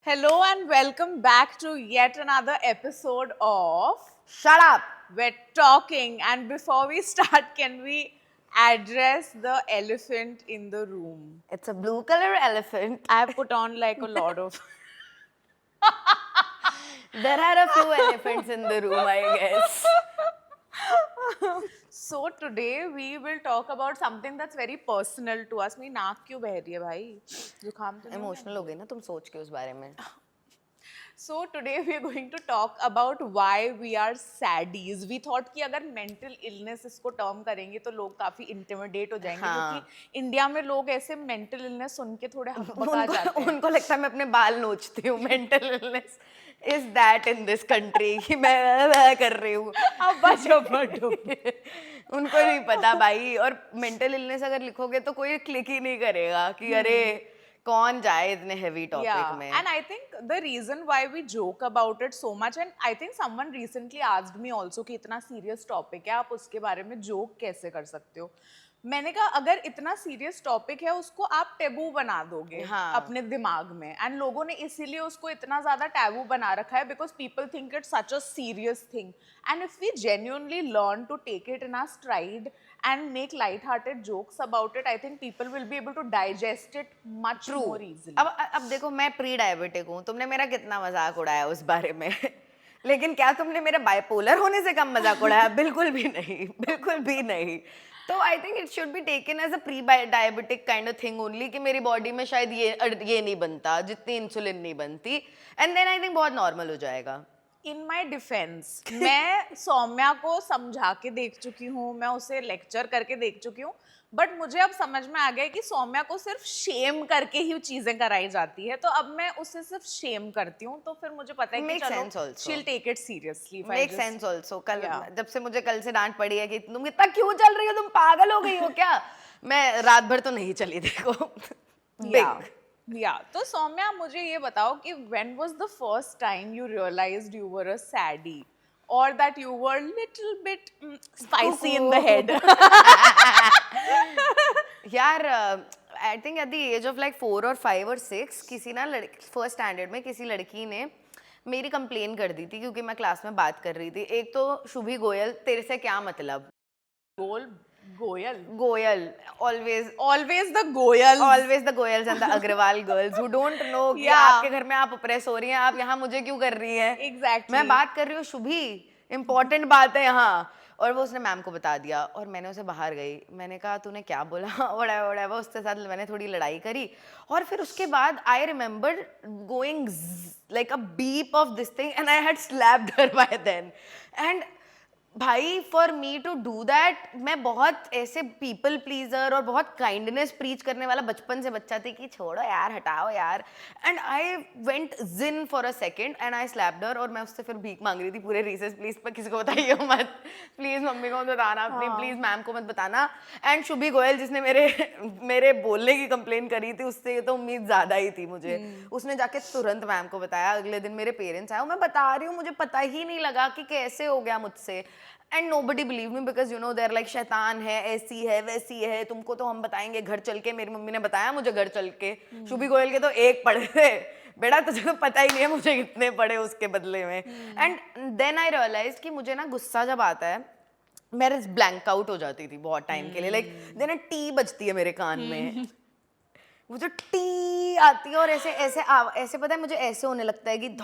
Hello and welcome back to yet another episode of Shut up! We're Talking. And before we start, can we address the elephant in the room? It's a blue color elephant. I have put on like a lot of. There are a few elephants in the room, I guess. So today we will talk about something that's very personal to us. मेरी नाक क्यों बह रही है भाई? जुकाम तो नहीं हो गया? इमोशनल हो गई ना तुम सोच के उस बारे में. So today we are going to talk about why we are saddies. We thought कि अगर mental illness इसको term करेंगे तो लोग काफी intimidate हो जाएंगे क्योंकि इंडिया में लोग ऐसे mental illness सुन के थोड़े हकबका जाते हैं. उनको लगता है मैं अपने बाल नोचती हूँ. Mental illness is that in this country कि मैं कर रही हूँ. अब बचो उनको नहीं पता भाई. और मेंटल इलनेस अगर लिखोगे तो कोई क्लिक ही नहीं करेगा कि अरे कौन जाए इतने हेवी टॉपिक में. And I think the reason why we joke about it so much, and I think someone recently asked me also कि इतना serious topic है, आप उसके बारे में joke कैसे कर सकते हो? मैंने कहा अगर इतना सीरियस टॉपिक है उसको आप टेबू बना दोगे अपने दिमाग में, एंड लोगों ने इसीलिए उसको इतना ज्यादा टैबू बना रखा है because people think it's such a serious thing. And if we genuinely learn to take it in our stride and make light-hearted jokes about it, I think people will be able to digest it much more easily. अब देखो मैं pre diabetic हूँ. तुमने मेरा कितना मजाक उड़ाया उस बारे में. लेकिन क्या तुमने मेरे बाइपोलर होने से कम मजाक उड़ाया? बिल्कुल भी नहीं, बिल्कुल भी नहीं. तो I think it should be taken as a pre diabetic kind of thing only कि मेरी बॉडी में शायद ये नहीं बनता, जितनी इंसुलिन नहीं बनती, एंड देन आई थिंक बहुत नॉर्मल हो जाएगा. इन माई डिफेंस मैं सौम्या को समझा के देख चुकी हूँ, मैं उसे लेक्चर करके देख चुकी हूँ, बट मुझे अब समझ में आ गया कि सौम्या को सिर्फ शेम करके ही चीजें कराई जाती है, तो अब मैं उसे सिर्फ शेम करती हूँ, तो फिर मुझे पता है कि चलो she'll take it seriously. Make sense also. कल जब से मुझे कल से डांट पड़ी है कि तुम इतना क्यों चल रही हो, तुम पागल हो गई हो क्या? मैं रात भर तो नहीं चली देखो. तो सौम्या मुझे ये बताओ कि when was the first time you realized you were a saddie or that you were little bit spicy in the head? यार I think at the age of like 4 और 5 और 6 किसी ना फर्स्ट स्टैंडर्ड में किसी लड़की ने मेरी कंप्लेन कर दी थी क्योंकि मैं क्लास में बात कर रही थी. एक तो शुभी गोयल, तेरे से क्या मतलब. Goyal, always the Goyals and the Agrawal girls who don't know कि आपके घर में आप oppress हो रही हैं, आप यहाँ मुझे क्यों कर रही हैं. Exactly. मैं बात कर रही हूँ शुभी, important बात है यहाँ. और वो उसने मैम को बता दिया और मैंने उसे बाहर गई. मैंने कहा तूने क्या बोला, whatever. उसके साथ मैंने थोड़ी लड़ाई करी और फिर उसके बाद I remember going like a beep of this thing and I had slapped her by then. And भाई for me to do that, मैं बहुत ऐसे पीपल प्लीजर और बहुत काइंडनेस प्रीच करने वाला बचपन से बच्चा थी कि छोड़ो यार, हटाओ यार. And I went in for a second and I slapped her. और मैं उससे फिर भीख मांग रही थी पूरे रिसेस, प्लीज किसी को बताइए मत, प्लीज मम्मी को मत बताना अपनी, प्लीज मैम को मत बताना. एंड शुभी गोयल जिसने मेरे बोलने की कंप्लेन करी थी, उससे तो उम्मीद ज्यादा ही थी मुझे. उसने जाके तुरंत मैम को बताया. अगले दिन मेरे पेरेंट्स आए. मैं बता रही हूँ मुझे पता ही नहीं लगा कि कैसे हो गया मुझसे. And nobody believed me because you know they're like शैतान है, ऐसी है, वैसी है, तुमको तो हम बताएंगे घर चल के. मेरी मम्मी ने बताया मुझे घर चल के. शुभी गोयल के तो 1 पढ़े थे बेटा, तुझे तो पता ही नहीं है मुझे कितने पढ़े उसके बदले में. एंड देन आई रियलाइज कि मुझे ना गुस्सा जब आता है मेरे ब्लैंक आउट हो जाती थी बहुत टाइम के लिए. लाइक देन टी बजती है मेरे कान में, वो जो टी आती है और ऐसे ऐसे ऐसे पता है मुझे ऐसे होने लगता है कि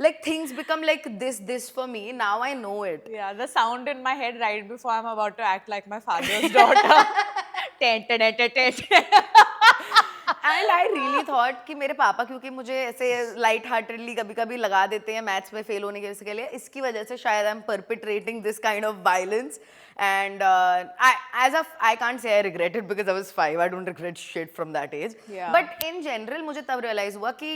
like things become like this for me. Now I know it. Yeah, the sound in my head right before I'm about to act like my father's daughter. And I really thought कि मेरे पापा क्योंकि मुझे ऐसे light heartedly कभी कभी लगा देते हैं मैथ्स में फेल होने के लिए, इसकी वजह से शायद I am perpetrating this kind of violence. And I can't say I regret it because I was 5. I don't regret shit from that age. Yeah. But in general मुझे तब realize हुआ कि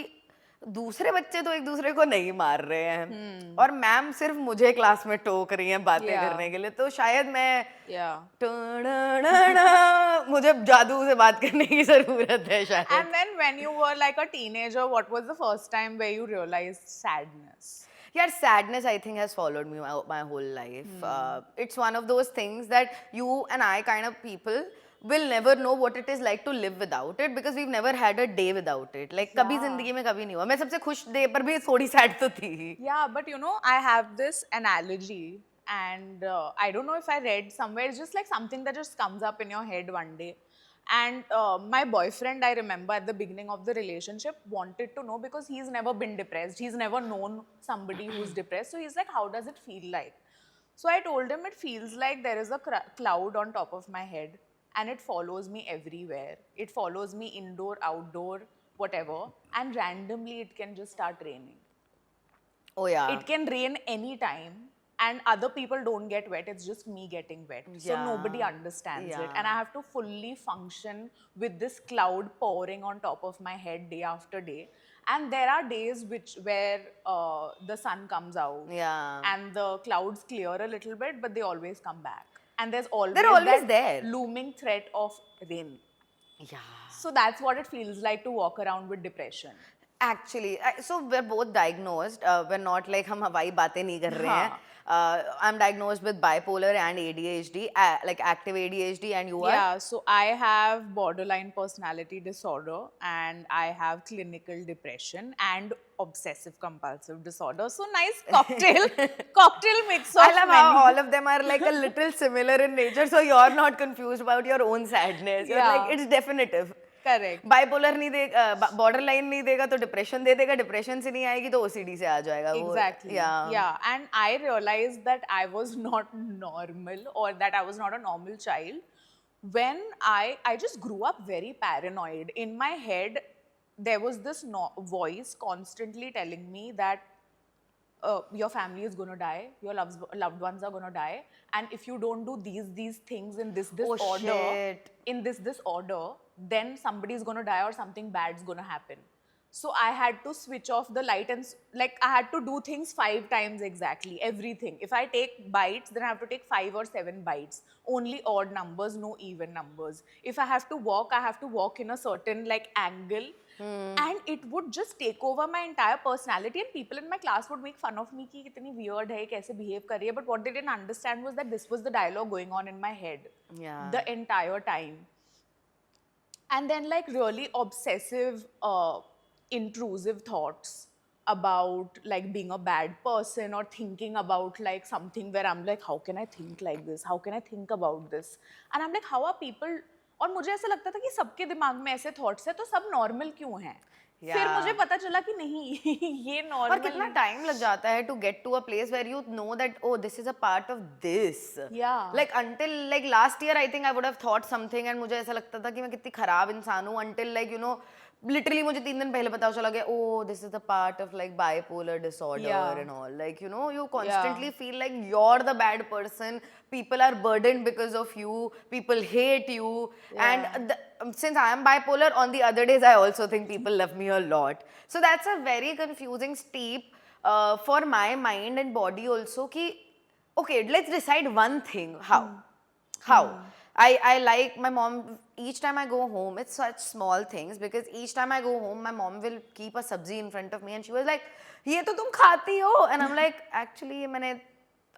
दूसरे बच्चे तो एक दूसरे को नहीं मार रहे हैं और मैम सिर्फ मुझे क्लास में टोक रही हैं बातें करने के लिए. तो शायद मैं मुझे जादू से बात करने की जरूरत है शायद. And then when you were like a teenager, what was the first time where you realized sadness? Yeah, sadness I think has followed me my whole life. It's one of those things that you and I kind of people will never know what it is like to live without it because we've never had a day without it. Like कभी जिंदगी में कभी नहीं हुआ. मैं सबसे खुश day पर भी थोड़ी sad तो थी. Yeah, but you know, I have this analogy, and I don't know if I read somewhere, it's just like something that just comes up in your head one day. And my boyfriend, I remember at the beginning of the relationship, wanted to know because he's never been depressed. He's never known somebody who's depressed. So he's like, how does it feel like? So I told him it feels like there is a cloud on top of my head and it follows me everywhere. It follows me indoor, outdoor, whatever. And randomly it can just start raining. Oh yeah. It can rain anytime and other people don't get wet. It's just me getting wet. So Yeah. nobody understands it. Yeah. And I have to fully function with this cloud pouring on top of my head day after day. And there are days where the sun comes out Yeah. and the clouds clear a little bit, but they always come back. And there's always, They're always that there. looming threat of rain. Yeah. So that's what it feels like to walk around with depression. Actually, so we're both diagnosed. We're not like हम हवाई बातें नहीं कर रहे हैं. I'm diagnosed with bipolar and ADHD, like active ADHD, and you are? Yeah, so I have borderline personality disorder and I have clinical depression and obsessive compulsive disorder. So nice cocktail mix of I love how many. all of them are like a little similar in nature, so you're not confused about your own sadness. You're Yeah. like, it's definitive. Correct. Bipolar नहीं देगा, borderline नहीं देगा तो depression दे देगा, depression से नहीं आएगी तो ओसीडी से आ जाएगा. Exactly. Yeah. Yeah. And I realized that I was not normal or that I was not a normal child when I just grew up very paranoid. In my head, there was this voice constantly telling me that your family is going to die, your loved ones are going to die, and if you don't do these things in this Oh, order, shit. in this order, then somebody is going to die or something bad is going to happen. So I had to switch off the light and like I had to do things 5 times exactly, everything. If I take bites, then I have to take 5 or 7 bites. Only odd numbers, no even numbers. If I have to walk, I have to walk in a certain like angle. And it would just take over my entire personality and people in my class would make fun of me कि कितनी weird है, कैसे behave कर रही है. But what they didn't understand was that this was the dialogue going on in my head Yeah. the entire time. And then like really obsessive, intrusive thoughts about like being a bad person or thinking about like something where I'm like, how can I think like this? How can I think about this? And I'm like, how are people? और मुझे ऐसा लगता था कि सबके दिमाग में ऐसे थॉट्स है तो सब नॉर्मल क्यों हैं? फिर मुझे पता चला कि नहीं ये नॉर्मल. और कितना टाइम लग जाता है to get to a place where you know that oh this is a part of this. Yeah. Like until like last year I think I would have thought something and मुझे ऐसा लगता था कि मैं कितनी खराब इंसान हूँ until like you know literally मुझे 3 दिन पहले पता चला गया oh this is the part of like bipolar disorder Yeah. and all like you know you constantly feel like you're the bad person, people are burdened because of you, people hate you. And since I am bipolar, on the other days I also think people love me a lot, so that's a very confusing steep for my mind and body also ki okay let's decide one thing. How I like my mom, each time I go home, it's such small things because each time I go home my mom will keep a sabzi in front of me and she was like ये तो तुम खाती हो and I'm like actually ये मैंने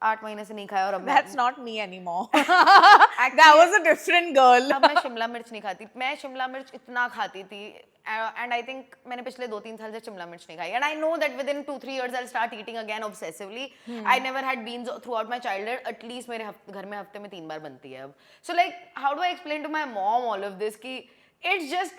8 महीने से नहीं खाया और अब That's not me anymore. That was a different girl. अब मैं शिमला मिर्च नहीं खाती. मैं शिमला मिर्च इतना खाती थी and I think मैंने पिछले 2-3 साल से शिमला मिर्च नहीं खाई and I know that within 2-3 years I'll start eating again obsessively. I never had beans throughout my childhood. At least मेरे घर में हफ्ते में 3 बार बनती है अब. So like how do I explain to my mom all of this कि it's just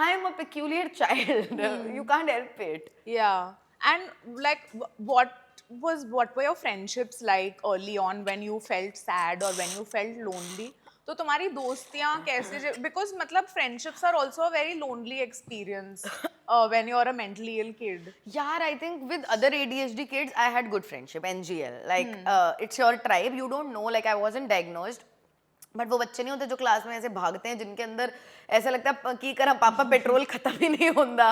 I'm a peculiar child. You can't help it. Yeah. And like what were your friendships like early on when you felt sad or when you felt lonely? तो तुम्हारी दोस्तियाँ कैसे? Because मतलब friendships are also a very lonely experience when you're a mentally ill kid. Yeah, I think with other ADHD kids, I had good friendship, NGL. Like, it's your tribe, you don't know, like I wasn't diagnosed. But वो बच्चे नहीं होते जो class में ऐसे भागते हैं जिनके अंदर ऐसा लगता है कि कर पापा पेट्रोल खत्म ही नहीं होता.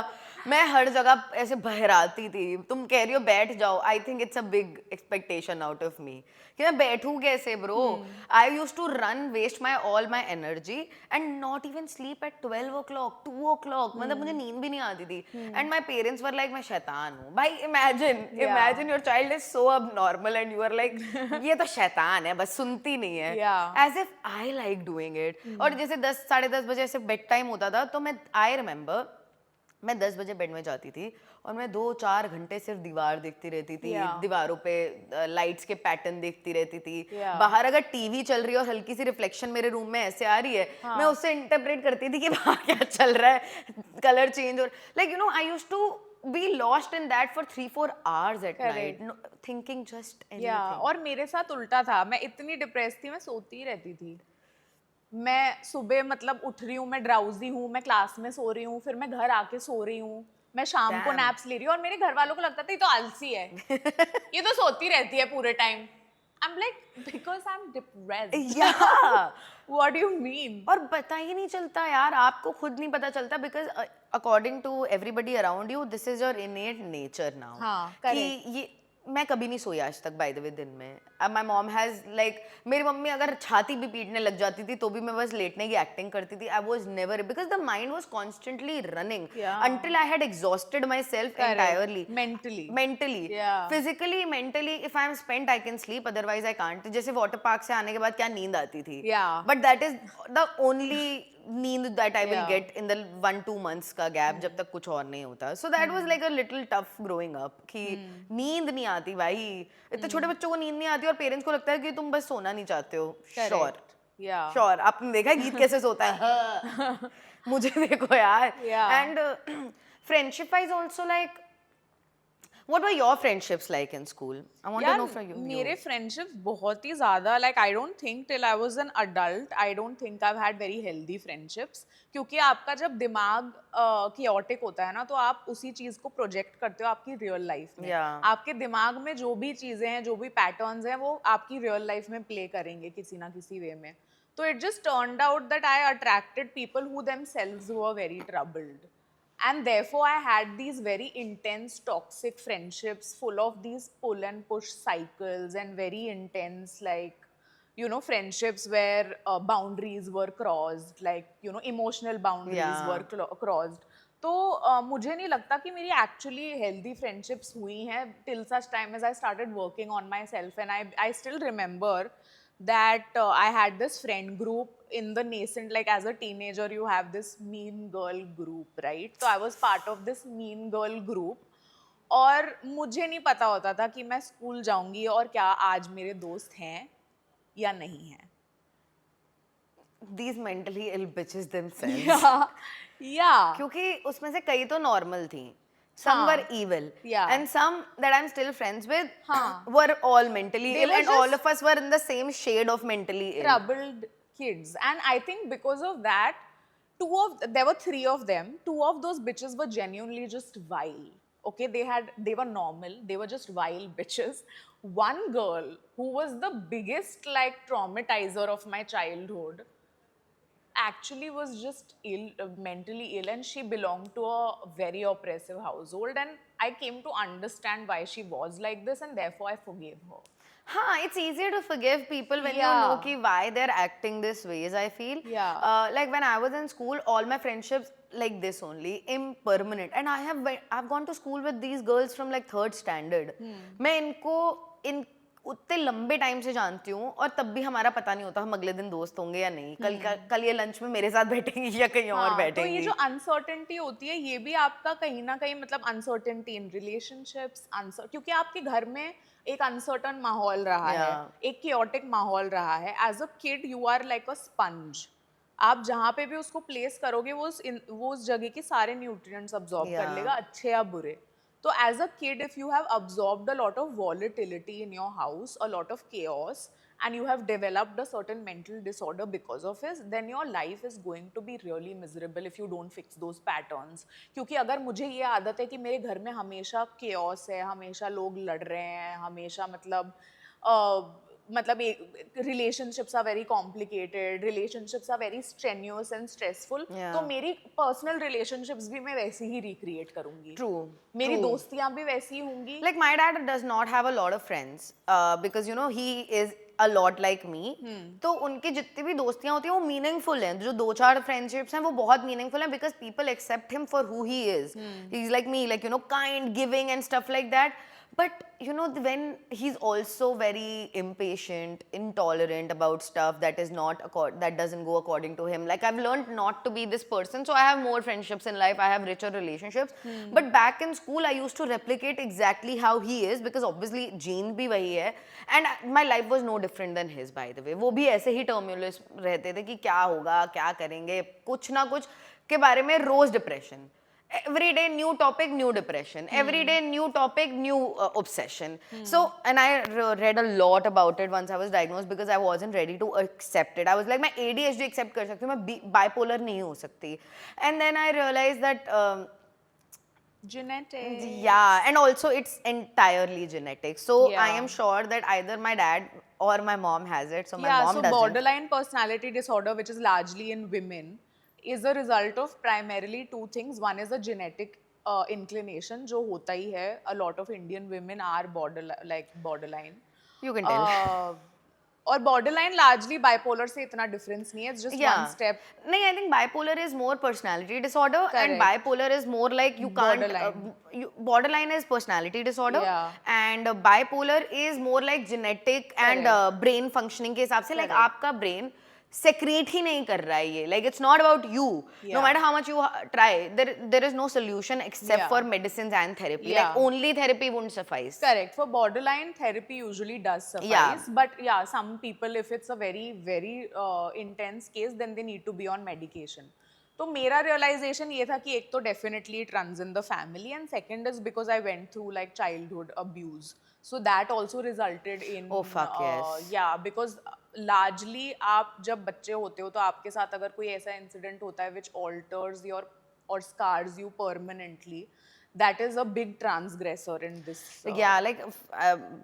मैं हर जगह ऐसे बहराती थी, तुम कह रही हो बैठ जाओ, I think it's a big expectation out of me कि मैं बैठूं कैसे bro. I use to run, waste my all my energy and not even sleep at 12 o'clock 2 o'clock, मतलब मुझे नींद भी नहीं आती थी. And my parents were like मैं शैतान हूँ भाई. Imagine your child is so abnormal and you are like ये तो शैतान है, बस सुनती नहीं है. As if I like doing it. और जैसे 10 10:30 बजे ऐसे बेड टाइम होता था तो मैं आई रिमेम्बर मैं 10 बजे बेड में जाती थी और मैं 2-4 घंटे सिर्फ दीवार देखती रहती थी. दीवारों पे लाइट्स के पैटर्न देखती रहती थी. बाहर अगर टीवी चल रही है और हल्की सी रिफ्लेक्शन मेरे रूम में ऐसे आ रही है, मैं उससे इंटरप्रेट करती थी कि वहाँ क्या चल रहा है, कलर चेंज. और like you know I used to be lost in that for 3-4 hours at night, no, thinking just anything. और मेरे साथ उल्टा था. मैं इतनी डिप्रेस थी, मैं सोती ही रहती थी. मैं सुबह मतलब उठ रही हूँ, मैं ड्राउजी हूँ, मैं क्लास में सो रही हूँ, फिर मैं घर आके सो रही हूँ, मैं शाम को नैप्स ले रही हूँ. और मेरे घर वालों को लगता था ये तो आलसी है, ये तो सोती रहती है पूरे time. I'm like, because I'm depressed. Yeah. What do you mean? और पता ही नहीं चलता यार, आपको खुद नहीं पता चलता because according to everybody around you, this is your innate nature now. हाँ, कि ये मैं कभी नहीं सोई आज तक बाय द वे दिन में. माय मॉम हैज लाइक मेरी मम्मी अगर छाती भी पीटने लग जाती थी तो भी मैं बस लेटने की एक्टिंग करती थी. I was never because the mind was constantly running until I had exhausted myself entirely. Mentally physically mentally if I am spent I can sleep, otherwise I can't. जैसे वाटर पार्क से आने के बाद क्या नींद आती थी, but that is the only नींद that I will get in the 1-2 months का गैप जब तक कुछ और नहीं होता. So that was like a little tough growing up कि नींद नहीं आती भाई. इतने छोटे बच्चों को नींद नहीं आती और पेरेंट्स को लगता है कि तुम बस सोना नहीं चाहते हो. श्योर आपने देखा गीत कैसे सोता है. मुझे देखो यार. And friendship wise also like what were your friendships like in school? I want to know from you. मेरे friendships बहुत ही ज़्यादा like I don't think till I was an adult I don't think I've had very healthy friendships. क्योंकि आपका जब दिमाग chaotic होता है ना तो आप उसी चीज़ को प्रोजेक्ट करते हो आपकी रियल लाइफ में. आपके दिमाग में जो भी चीज़ें हैं, जो भी पैटर्न्स हैं, वो आपकी रियल लाइफ में प्ले करेंगे किसी ना किसी वे में. तो it just turned out that I attracted people who themselves were very troubled. And therefore, I had these very intense toxic friendships full of these pull and push cycles and very intense, like, you know, friendships where boundaries were crossed, like, you know, emotional boundaries were crossed. तो मुझे नहीं लगता कि मेरी actually healthy friendships हुई हैं till such time as I started working on myself. And I still remember that I had this friend group in the nascent, like as a teenager you have this mean girl group, right? So I was part of this mean girl group और मुझे नहीं पता होता था कि मैं school जाऊंगी और क्या आज मेरे दोस्त हैं या नहीं हैं. These mentally ill bitches themselves. Yeah. क्योंकि उसमें से कई तो नॉर्मल थी. Some were evil, and some that I'm still friends with were all mentally ill, and all of us were in the same shade of mentally ill. Troubled kids, and I think because of that, there were 3 of them. 2 of those bitches were genuinely just vile. Okay, they were normal. They were just vile bitches. One girl who was the biggest like traumatizer of my childhood actually was just mentally ill, and she belonged to a very oppressive household, and I came to understand why she was like this, and therefore I forgave her. It's easier to forgive people when you know why they're acting this ways, I feel. Like when I was in school, all my friendships like this only, impermanent, and I've gone to school with these girls from like 3rd standard. मैं इनको उतने लंबे time से जानती हूँ और तब भी हमारा पता नहीं होता हम अगले दिन दोस्त होंगे या नहीं. कल ये लंच में मेरे साथ बैठेंगी या कहीं और बैठेंगी. तो ये जो अनसर्टेनिटी होती है ये भी आपका कहीं ना कहीं मतलब अनसर्टेनिटी इन रिलेशनशिप्स, क्योंकि आपके घर में एक अनसर्टन माहौल रहा है, एक chaotic माहौल रहा है. As a kid you are like a sponge. आप जहाँ पे भी उसको प्लेस करोगे वो उस जगह के सारे न्यूट्रिएंट्स अब्सॉर्ब कर लेगा, अच्छे या बुरे. So as a kid, if you have absorbed a lot of volatility in your house, a lot of chaos, and you have developed a certain mental disorder because of it, then your life is going to be really miserable if you don't fix those patterns. क्योंकि अगर मुझे ये आदत है कि मेरे घर में हमेशा chaos है, हमेशा लोग लड़ रहे हैं, हमेशा मतलब मतलब relationships are very complicated, relationships are very strenuous and stressful. Yeah. तो मेरी personal relationships भी मैं वैसे ही recreate करूँगी. True. मेरी True. दोस्तियाँ भी वैसी ही होंगी. Like my dad does not have a lot of friends because you know he is a lot like me. तो उनके जितनी भी दोस्तियां होती हैं वो meaningful हैं. जो 2-4 friendships हैं वो बहुत meaningful हैं because people accept him for who he is. He's like me, like you know, kind, giving and stuff like that. But you know, when he's also very impatient, intolerant about stuff that is not that doesn't go according to him. Like I've learned not to be this person, so I have more friendships in life. I have richer relationships. But back in school, I used to replicate exactly how he is because obviously gene भी वही है, and my life was no different than his. By the way, वो भी ऐसे ही turmoilous रहते थे कि क्या होगा, क्या करेंगे, कुछ ना कुछ के बारे में रोज depression. Every day new topic, new depression. Every day new topic, new obsession. So, and I read a lot about it once I was diagnosed because I wasn't ready to accept it. I was like, मैं ADHD accept कर सकती हूँ, मैं bipolar नहीं हो सकती. And then I realized that Genetics. yeah, and also it's entirely genetic. So I Yeah. am sure that either my dad or my mom has it. So my Yeah, mom so doesn't. borderline personality disorder, which is largely in women, is a result of primarily two things. One is a genetic inclination, जो होता ही है. A lot of Indian women are borderline. You can tell. और borderline largely bipolar से इतना difference नहीं है. It's just one step. नहीं, I think bipolar is more personality disorder. Correct. And bipolar is more like you can't. Borderline. Borderline is personality disorder. Yeah. And bipolar is more like genetic and brain functioning के हिसाब से like आपका brain secrete ही नहीं कर रहा है ये. Like it's not about you. No matter how much you try, there is no solution except for medicines and therapy. Like only therapy won't suffice. Correct. For borderline, therapy usually does suffice. Yeah. But yeah, some people, if it's a very, very intense case, then they need to be on medication. तो मेरा realization ये था कि एक तो definitely it runs in the family, and second is because I went through like childhood abuse. So that also resulted in Oh fuck yes. yeah, because largely आप जब बच्चे होते हो तो आपके साथ अगर कोई ऐसा incident होता है which alters your or scars you permanently, that is a big transgressor in this. Yeah, like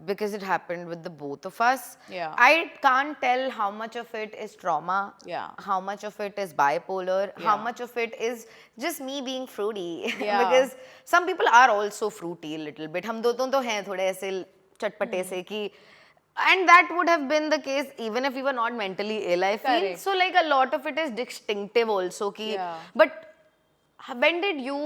because it happened with the both of us. Yeah. I can't tell how much of it is trauma. Yeah. How much of it is bipolar. How Yeah. much of it is just me being fruity. Yeah. Because some people are also fruity a little bit. हम दोनों तो हैं थोड़े ऐसे चटपटे से कि. And that would have been the case even if we were not mentally ill, I feel. Correct. So like a lot of it is distinctive also. Ki, Yeah. But when did you,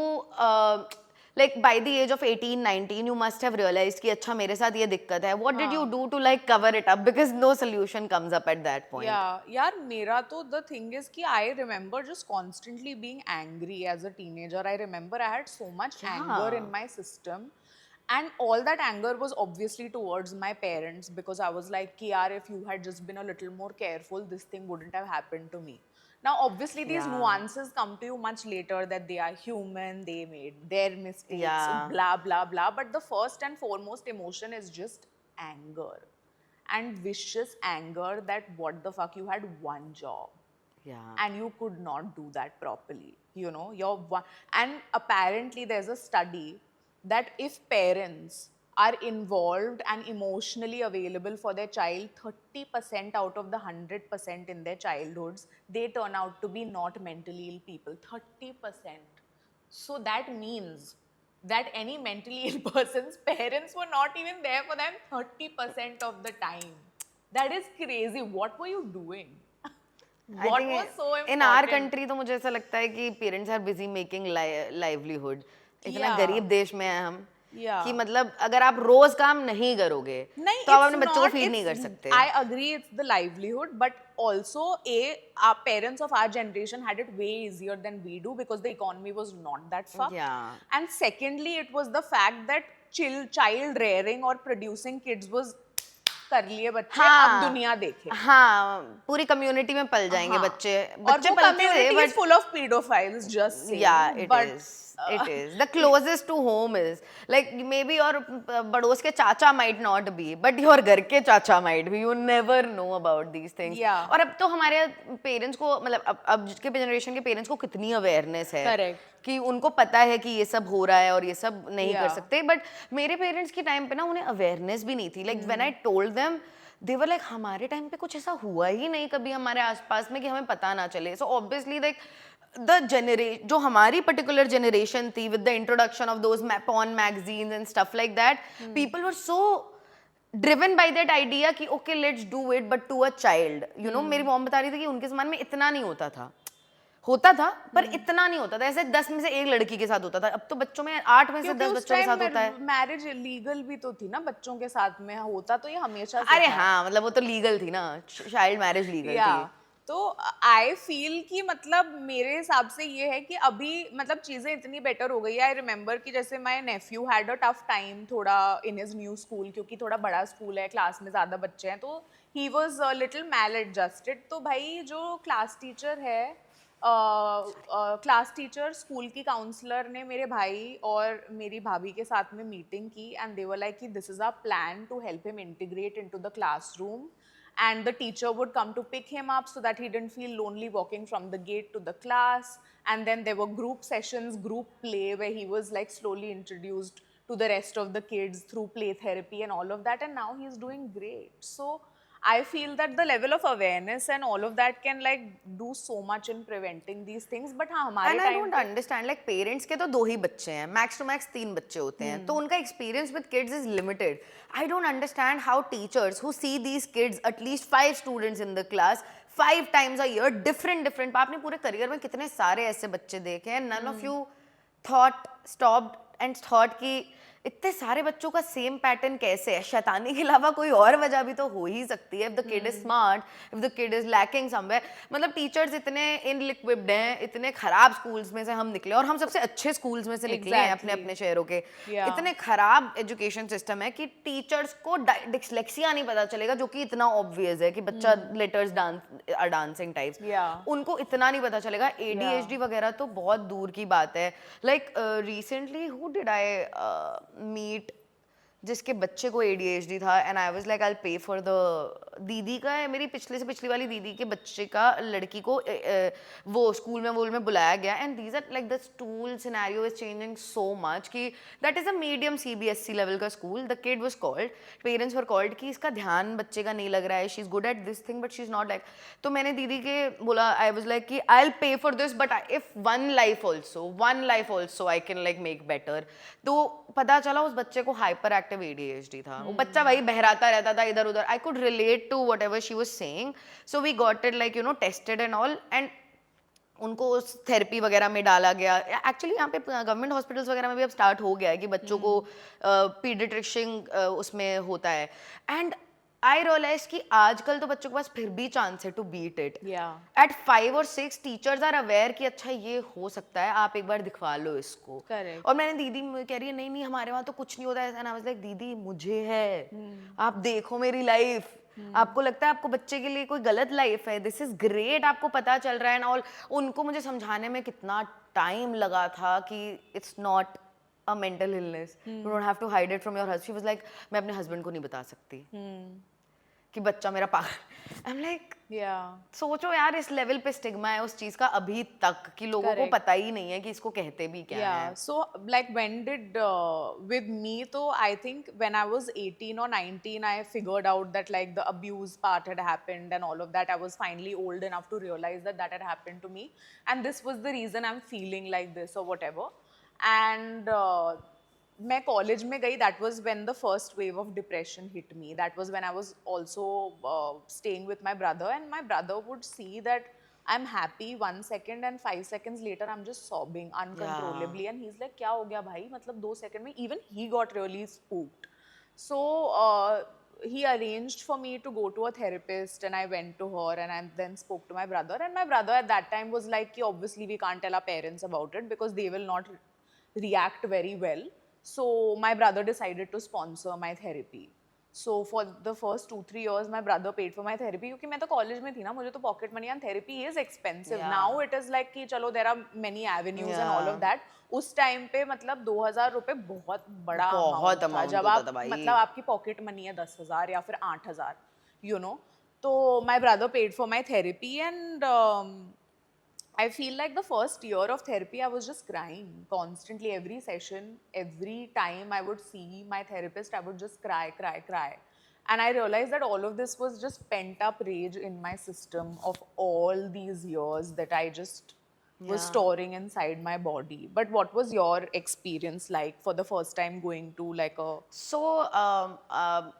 like by the age of 18, 19, you must have realized कि अच्छा मेरे साथ ये दिक्कत है. What did you do to like cover it up? Because no solution comes up at that point. Yeah, यार मेरा तो the thing is कि I remember just constantly being angry as a teenager. I remember I had so much anger in my system. And all that anger was obviously towards my parents because I was like, कि यार if you had just been a little more careful, this thing wouldn't have happened to me. Now, obviously, these nuances come to you much later that they are human, they made their mistakes, blah, blah, blah. But the first and foremost emotion is just anger. And vicious anger that what the fuck, you had one job. Yeah. And you could not do that properly. You know, and apparently there's a study that if parents are involved and emotionally available for their child 30% out of the 100% in their childhoods, they turn out to be not mentally ill people. 30%. So that means that any mentally ill person's parents were not even there for them 30% of the time. That is crazy. What were you doing? What was so important? In our country तो मुझे ऐसा लगता है कि parents are busy making livelihood. इतना गरीब देश में हैं हम कि मतलब अगर आप रोज काम नहीं करोगे तो आप अपने बच्चों को फीड नहीं कर सकते. I agree it's the livelihood, but also our parents of our generation had it way easier than we do because the economy was not that fucked. Yeah. And secondly, it was the fact that child rearing or producing kids was कर लिए बच्चे अब दुनिया देखे. हाँ, पूरी community में पल जाएंगे बच्चे. और वो community is full of pedophiles, just saying. Yeah, it is. It is. The closest to home is. Like maybe your पड़ोस के चाचा might not be, but your घर के चाचा might be. You never know about these things. Yeah. और अब तो हमारे पेरेंट्स को मतलब अब के जनरेशन के पेरेंट्स को कितनी अवेयरनेस है. Correct. कि उनको पता है कि ये सब हो रहा है और ये सब नहीं कर सकते. बट मेरे पेरेंट्स के टाइम पे ना उन्हें अवेयरनेस भी नहीं थी. Like when I told them they were like हमारे टाइम पे कुछ ऐसा हुआ ही नहीं कभी हमारे आसपास में कि हमें पता ना चले. So obviously like the generation जो हमारी पर्टिकुलर जनरेशन थी with the introduction of those porn magazines and stuff like that, people were so driven by that idea कि okay let's do it but to a child, you know. मेरी mom बता रही थी कि उनके ज़माने में इतना नहीं होता था, होता था पर इतना नहीं होता था, ऐसे 10 में से एक लड़की के साथ होता था. अब तो बच्चों में 8 में से 10 बच्चों के साथ होता है. मैरिज लीगल भी तो थी ना बच्चों के साथ में, होता तो ये हमेशा से अरे था. हाँ, मतलब वो तो लीगल थी ना, चाइल्ड मैरिज लीगल थी. तो आई फील कि मतलब मेरे हिसाब से ये है कि अभी मतलब चीजें इतनी बेटर हो गई है. आई रिमेम्बर कि जैसे my Neiphiu had a tough time थोड़ा इन हिज न्यू स्कूल, क्योंकि थोड़ा बड़ा स्कूल है, क्लास में ज्यादा बच्चे हैं, तो he was little maladjusted. तो भाई जो क्लास टीचर है, क्लास टीचर स्कूल की काउंसलर ने मेरे भाई और मेरी भाभी के साथ में मीटिंग की एंड दे वर लाइक कि this is our plan to help him integrate into the classroom, and the teacher would come to pick him up so that he didn't feel lonely walking from the gate to the class. And then there were group sessions, group play, where he was like slowly introduced to the rest of the kids through play therapy and all of that, and now he's doing great. So I feel that the level of awareness and all of that can like do so much in preventing these things. But हाँ हमारे And I time don't understand, like parents के तो 2 ही बच्चे हैं, max to max 3 बच्चे होते हैं, तो उनका experience with kids is limited. I don't understand how teachers who see these kids at least 5 students in the class 5 times a year, different आपने पूरे करियर में कितने सारे ऐसे बच्चे देखे हैं. None of you thought stopped and thought कि इतने सारे बच्चों का सेम पैटर्न कैसे है. शैतानी के अलावा कोई और वजह भी तो हो ही सकती है. If the kid is smart, if the kid is lacking somewhere. मतलब टीचर्स इतने इनइक्विप्ड हैं, इतने खराब स्कूल्स में से हम निकले, और हम सबसे अच्छे स्कूल्स में से निकले हैं अपने अपने शहरों के. इतने खराब एजुकेशन सिस्टम है कि टीचर्स को डिस्लेक्सिया नहीं पता चलेगा, जो कि इतना ऑब्वियस है कि बच्चा लेटर्स डांसिंग टाइप्स, उनको इतना नहीं पता चलेगा. ADHD वगैरह तो बहुत दूर की बात है. Like recently who did I meet जिसके बच्चे को ADHD था, and I was like I will pay for the दीदी का है, मेरी पिछले से पिछली वाली दीदी के बच्चे का, लड़की को वो स्कूल में बुलाया गया. And these are like the school scenario is changing so much कि that is a medium CBSE level का school. The kid was called, parents were called कि इसका ध्यान बच्चे का नहीं लग रहा है, she is good at this thing but she is not like. तो मैंने दीदी के बोला, आई वाज लाइक कि I will pay for this but if one life also I can like make better. तो पता चला उस बच्चे को हाइपर एक्टिव ADHD था. वो बच्चा वही बहराता रहता था इधर उधर. I could relate to whatever she was saying, so we got it like you know tested and all, and उनको उस थेरेपी वगैरह में डाला गया. एक्चुअली यहाँ पे गवर्नमेंट हॉस्पिटल्स वगैरह में भी अब स्टार्ट हो गया है कि बच्चों को पीडियाट्रिशियन उसमें होता है. एंड आई रियलाइज कि आजकल तो बच्चों के पास फिर भी चांस है टू बीट इट. एट 5 और 6 टीचर्स आर अवेयर कि अच्छा ये हो सकता है, आप एक बार दिखवा लो इसको. Correct. और मैंने दीदी कह रही है नहीं नहीं हमारे वहाँ तो कुछ नहीं होता है. एंड आई वाज लाइक दीदी मुझे है, आप देखो मेरी लाइफ. आपको लगता है आपको बच्चे के लिए कोई गलत लाइफ है, दिस इज ग्रेट, आपको पता चल रहा है. एंड ऑल उनको मुझे समझाने में कितना टाइम लगा था कि it's not a mental illness. You don't have to hide it from your husband. She was like, मैं अपने हस्बैंड को नहीं बता सकती कि बच्चा मेरा पागल. I'm like, सोचो यार इस लेवल पे स्टिग्मा है उस चीज का अभी तक कि लोगों को पता ही नहीं है कि इसको कहते भी क्या है. So like when did with me, तो I think when I was 18 or 19 I figured out that like the abuse part had happened and all of that. I was finally old enough to realize that that had happened to me and this was the reason I'm feeling like this or whatever. And मैं college में गई, that was when the first wave of depression hit me. That was when I was also staying with my brother and my brother would see that I am happy 1 second and 5 seconds later I'm just sobbing uncontrollably. And he's like क्या हो गया भाई, मतलब 2 seconds में. Even he got really spooked. So he arranged for me to go to a therapist and I went to her and I then spoke to my brother. And my brother at that time was like कि obviously we can't tell our parents about it because they will not react very well. So my brother decided to sponsor my therapy. So for the first 2-3 years my brother paid for my therapy क्योंकि मैं तो college में थी ना, मुझे तो pocket money and therapy is expensive. Now it is like कि चलो there are many avenues and all of that. उस टाइम पे मतलब 2000 रुपए बहुत बड़ा amount था जब आप मतलब आपकी pocket money है 10,000 या फिर 8,000 you know. तो my brother paid for my therapy and I feel like the first year of therapy I was just crying constantly. Every session, every time I would see my therapist I would just cry. And I realized that all of this was just pent up rage in my system of all these years that I just was Yeah. storing inside my body. But what was your experience like for the first time going to like a So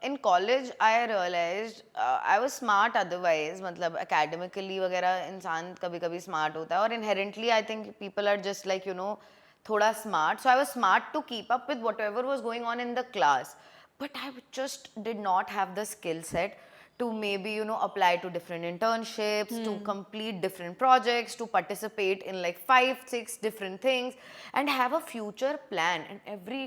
in college I realized I was smart otherwise, मतलब academically वगैरह इंसान कभी कभी smart होता है और inherently I think people are just like थोड़ा smart. So I was smart to keep up with whatever was going on in the class, but I just did not have the skill set to maybe apply to different internships, to complete different projects, to participate in like 5 6 different things and have a future plan. And every,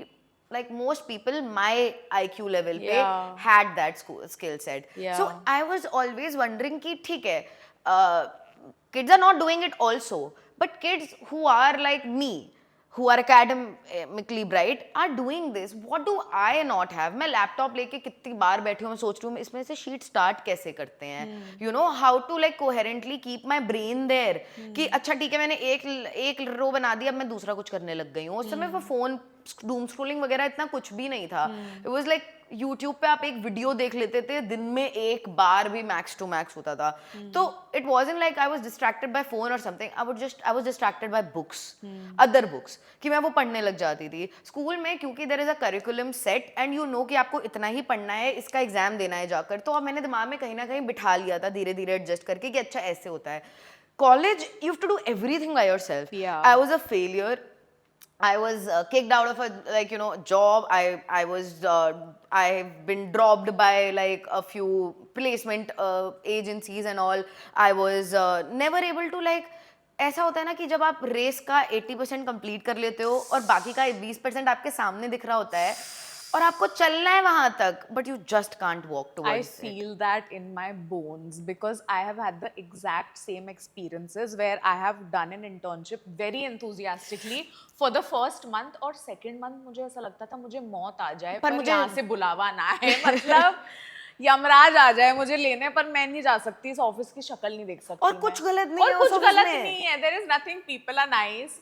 like most people my IQ level pe Yeah. had that skill set. So Yeah. I was always wondering ki theek hai, uh, kids are not doing it also, but kids who are like me, who are academically bright are doing this. What do I not have? मैं laptop लेके कितनी बार बैठी हूँ, मैं सोच रही हूँ इसमें से शीट स्टार्ट कैसे करते हैं, you know how to like coherently keep my brain there कि अच्छा ठीक है मैंने एक रो बना दिया, अब मैं दूसरा कुछ करने लग गई हूँ. उस समय वो फोन डूम स्क्रोलिंग वगैरह इतना कुछ भी नहीं था. इट वाज लाइक यूट्यूब पे आप एक वीडियो देख लेते थे, दिन में एक बार भी मैक्स टू मैक्स होता था. तो it wasn't like I was distracted by phone और something. I was distracted by books, other books, कि मैं वो पढ़ने लग जाती थी. स्कूल में क्योंकि there is a curriculum set and you know कि आपको इतना ही पढ़ना है, इसका एग्जाम देना है जाकर, तो अब मैंने दिमाग में कहीं ना कहीं बिठा लिया था धीरे धीरे एडजस्ट करके कि अच्छा ऐसे होता है. College you have to do everything by yourself. Yeah. I was a failure. I was kicked out of a job. I've been dropped by like a few placement agencies and all. I was never able to like, ऐसा होता है ना कि जब आप race का 80% complete कर लेते हो और बाकी का 20% आपके सामने दिख रहा होता है और आपको चलना है वहां तक, but you just can't walk I towards it. feel that in my bones because I have had the exact same experiences where I have done an internship very enthusiastically for the first month और second month मुझे ऐसा लगता था मुझे मौत आ जाए पर पर मुझे- यहाँ से बुलावा ना है. मतलब यमराज आ जाए मुझे लेने, पर मैं नहीं जा सकती, इस ऑफिस की शक्ल नहीं देख सकती और मैं. कुछ गलत नहीं और है उस कुछ office गलत में. नहीं है. There is nothing, people are nice.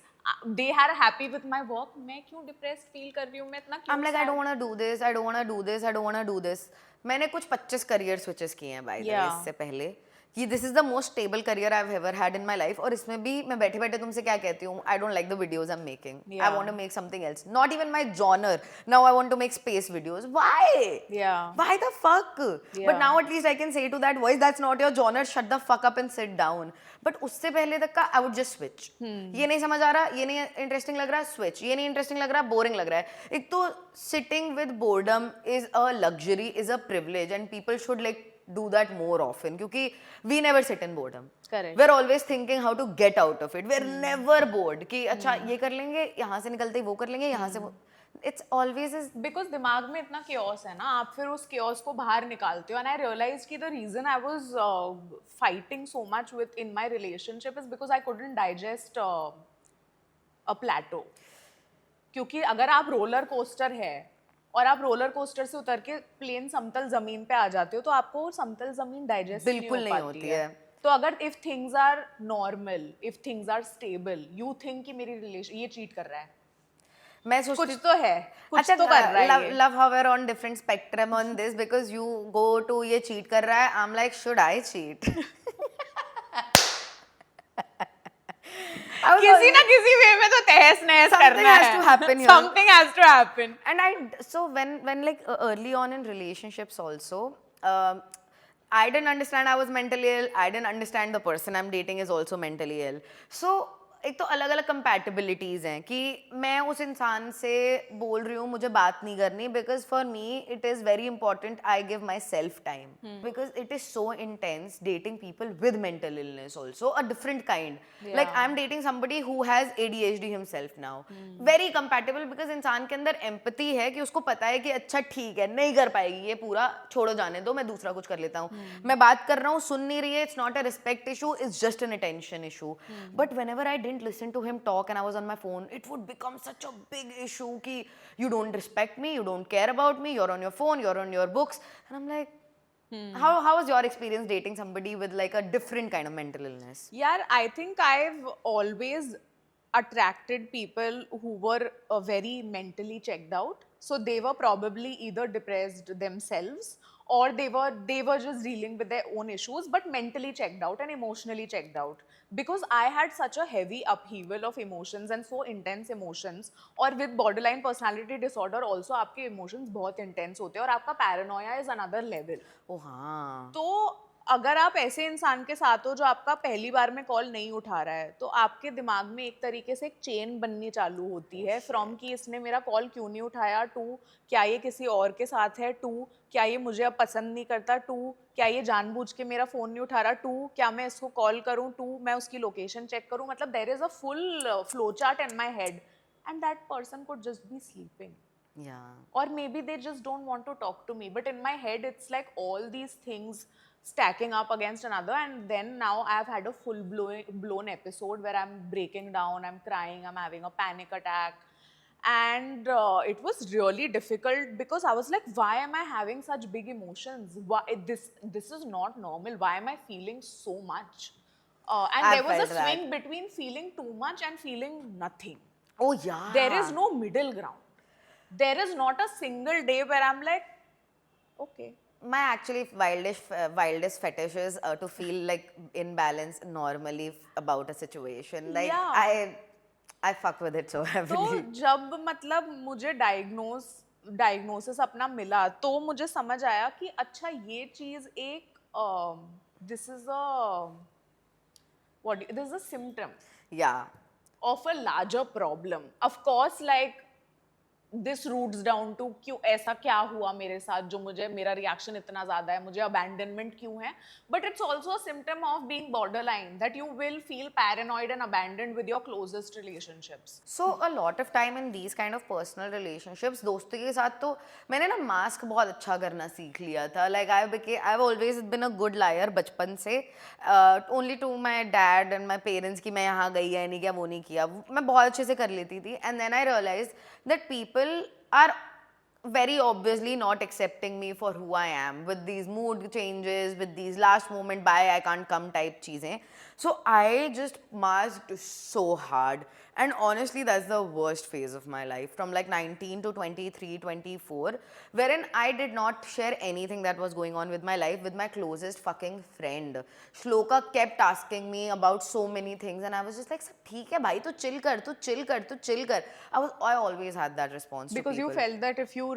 They are happy with my work. मैं क्यों डिप्रेस्ड फील कर रही हूँ, मैं इतना क्यों I'm like, I sad? don't want to do this, I don't want to do this, I don't want to do this. मैंने कुछ 25 करियर स्विचेस किए हैं by the way Yeah. इससे पहले. ये this is the most stable career I've ever had in my life. और इसमें भी मैं बैठे बैठे तुमसे क्या कहती हूँ, I don't like the videos I'm making. I Yeah. want to make something else. Not even my genre. Now I want to make space videos. Why? Yeah. Why the fuck? Yeah. But now at least I can say to that voice, that's not your genre, shut the fuck up and sit down. But उससे पहले तक का I would just switch. ये नहीं समझ आ रहा, ये नहीं इंटरेस्टिंग लग रहा, switch. ये नहीं इंटरेस्टिंग लग रहा, बोरिंग लग रहा है. एक तो sitting with boredom is a luxury, is a privilege and people should like do that more often क्योंकि we never sit in boredom. Correct. We're always thinking how to get out of it. We're never bored कि अच्छा ये कर लेंगे, यहाँ से निकलते ही वो कर लेंगे, यहाँ से वो. It's always is. बिकॉज दिमाग में इतना chaos है ना, आप फिर उस chaos को बाहर निकालते हो. एंड आई रियलाइज कि the reason I was fighting so much within my relationship is because I couldn't digest a plateau. क्योंकि अगर आप रोलर कोस्टर है और आप रोलर कोस्टर से उतर के प्लेन समतल जमीन पे आ जाते हो तो आपको वो समतल जमीन डाइजेस्ट बिल्कुल नहीं नहीं हो पाती होती है. है. तो अगर if things are normal, if things are stable, you think कि मेरी रिलेशन ये चीट कर रहा है, मैं सोचती कुछ तो है, कुछ अच्छा तो कर रहा है ये. love how we're on different spectrum on this because you go to ये cheat कर रहा है, I'm like should I cheat? किसी ना किसी वे में तो तहस नहस Something करना has है. to happen here. Something has to happen. And so when like early on in relationships also, I didn't understand I was mentally ill. I didn't understand the person I'm dating is also mentally ill. So एक तो अलग अलग कंपैटिबिलिटीज हैं कि मैं उस इंसान से बोल रही हूँ मुझे बात नहीं करनी because for me it is very important I give my self time because it is so intense dating people with mental illness also a different kind. Like I am dating somebody who has ADHD himself now. Very compatible because इंसान के अंदर empathy है कि उसको पता है कि अच्छा ठीक है नहीं कर पाएगी ये पूरा, छोड़ो जाने दो, मैं दूसरा कुछ कर लेता हूँ. मैं बात कर रहा हूँ सुन नहीं रही है, it's not a respect issue, it's just an attention issue. But whenever I didn't listen to him talk and I was on my phone, it would become such a big issue ki you don't respect me, you don't care about me, you're on your phone, you're on your books. And I'm like, how was your experience dating somebody with like a different kind of mental illness? Yeah, I think I've always attracted people who were very mentally checked out. So they were probably either depressed themselves or they were just dealing with their own issues but mentally checked out and emotionally checked out, because I had such a heavy upheaval of emotions and so intense emotions. और with borderline personality disorder also आपके emotions बहुत intense होते हैं और आपका paranoia is another level. ओ हाँ, तो अगर आप ऐसे इंसान के साथ हो जो आपका पहली बार में कॉल नहीं उठा रहा है, तो आपके दिमाग में एक तरीके से एक चेन बननी चालू होती है, फ्रॉम कि इसने मेरा कॉल क्यों नहीं उठाया, टू क्या ये किसी और के साथ है, टू क्या ये मुझे अब पसंद नहीं करता, टू क्या ये जानबूझ के मेरा फोन नहीं उठा रहा, टू क्या मैं इसको कॉल करूं, टू मैं उसकी लोकेशन चेक करूं. मतलब there is a full flow chart in my head, and that person could just be sleeping. या Or maybe they just don't want to talk to me, but in my head it's like all these things stacking up against another, and then now I've had a blown episode where I'm breaking down, I'm crying, I'm having a panic attack. And it was really difficult because I was like, why am I having such big emotions? Why this is not normal. Why am I feeling so much? And I've there was a felt that. swing between feeling too much and feeling nothing. ओ या There is no middle ground. There is not a single day where I'm like, okay. my actually wildest fetish is to feel like imbalance normally about a situation. Like Yeah. I fuck with it so तो heavily. जब मतलब मुझे diagnosis अपना मिला, तो मुझे समझ आया कि अच्छा ये चीज एक this is a symptom Yeah. of a larger problem. Of course, like this roots down to क्यों ऐसा क्या हुआ मेरे साथ जो मुझे मेरा रिएक्शन इतना ज्यादा है, मुझे abandonment क्यों है, but it's also a symptom of being borderline that you will feel paranoid and abandoned with your closest relationships. So a lot of time in these kind of personal relationships, दोस्तों के साथ तो मैंने ना mask बहुत अच्छा करना सीख लिया था. Like I've always been a good liar बचपन से, only to my dad and my parents कि मैं यहाँ गई है नहीं किया वो नहीं किया, मैं बहुत अच्छे से कर लेती थी. And then I realized that people are very obviously not accepting me for who I am, with these mood changes, with these last moment bye I can't come type cheezein. So I just masked so hard, and honestly that's the worst phase of my life, from like 19 to 23 24, wherein I did not share anything that was going on with my life with my closest fucking friend. Shloka kept asking me about so many things and I was just like, ठीक है भाई, तू chill कर, तू chill कर, तू chill कर. I always had that response to Because people. you felt that if you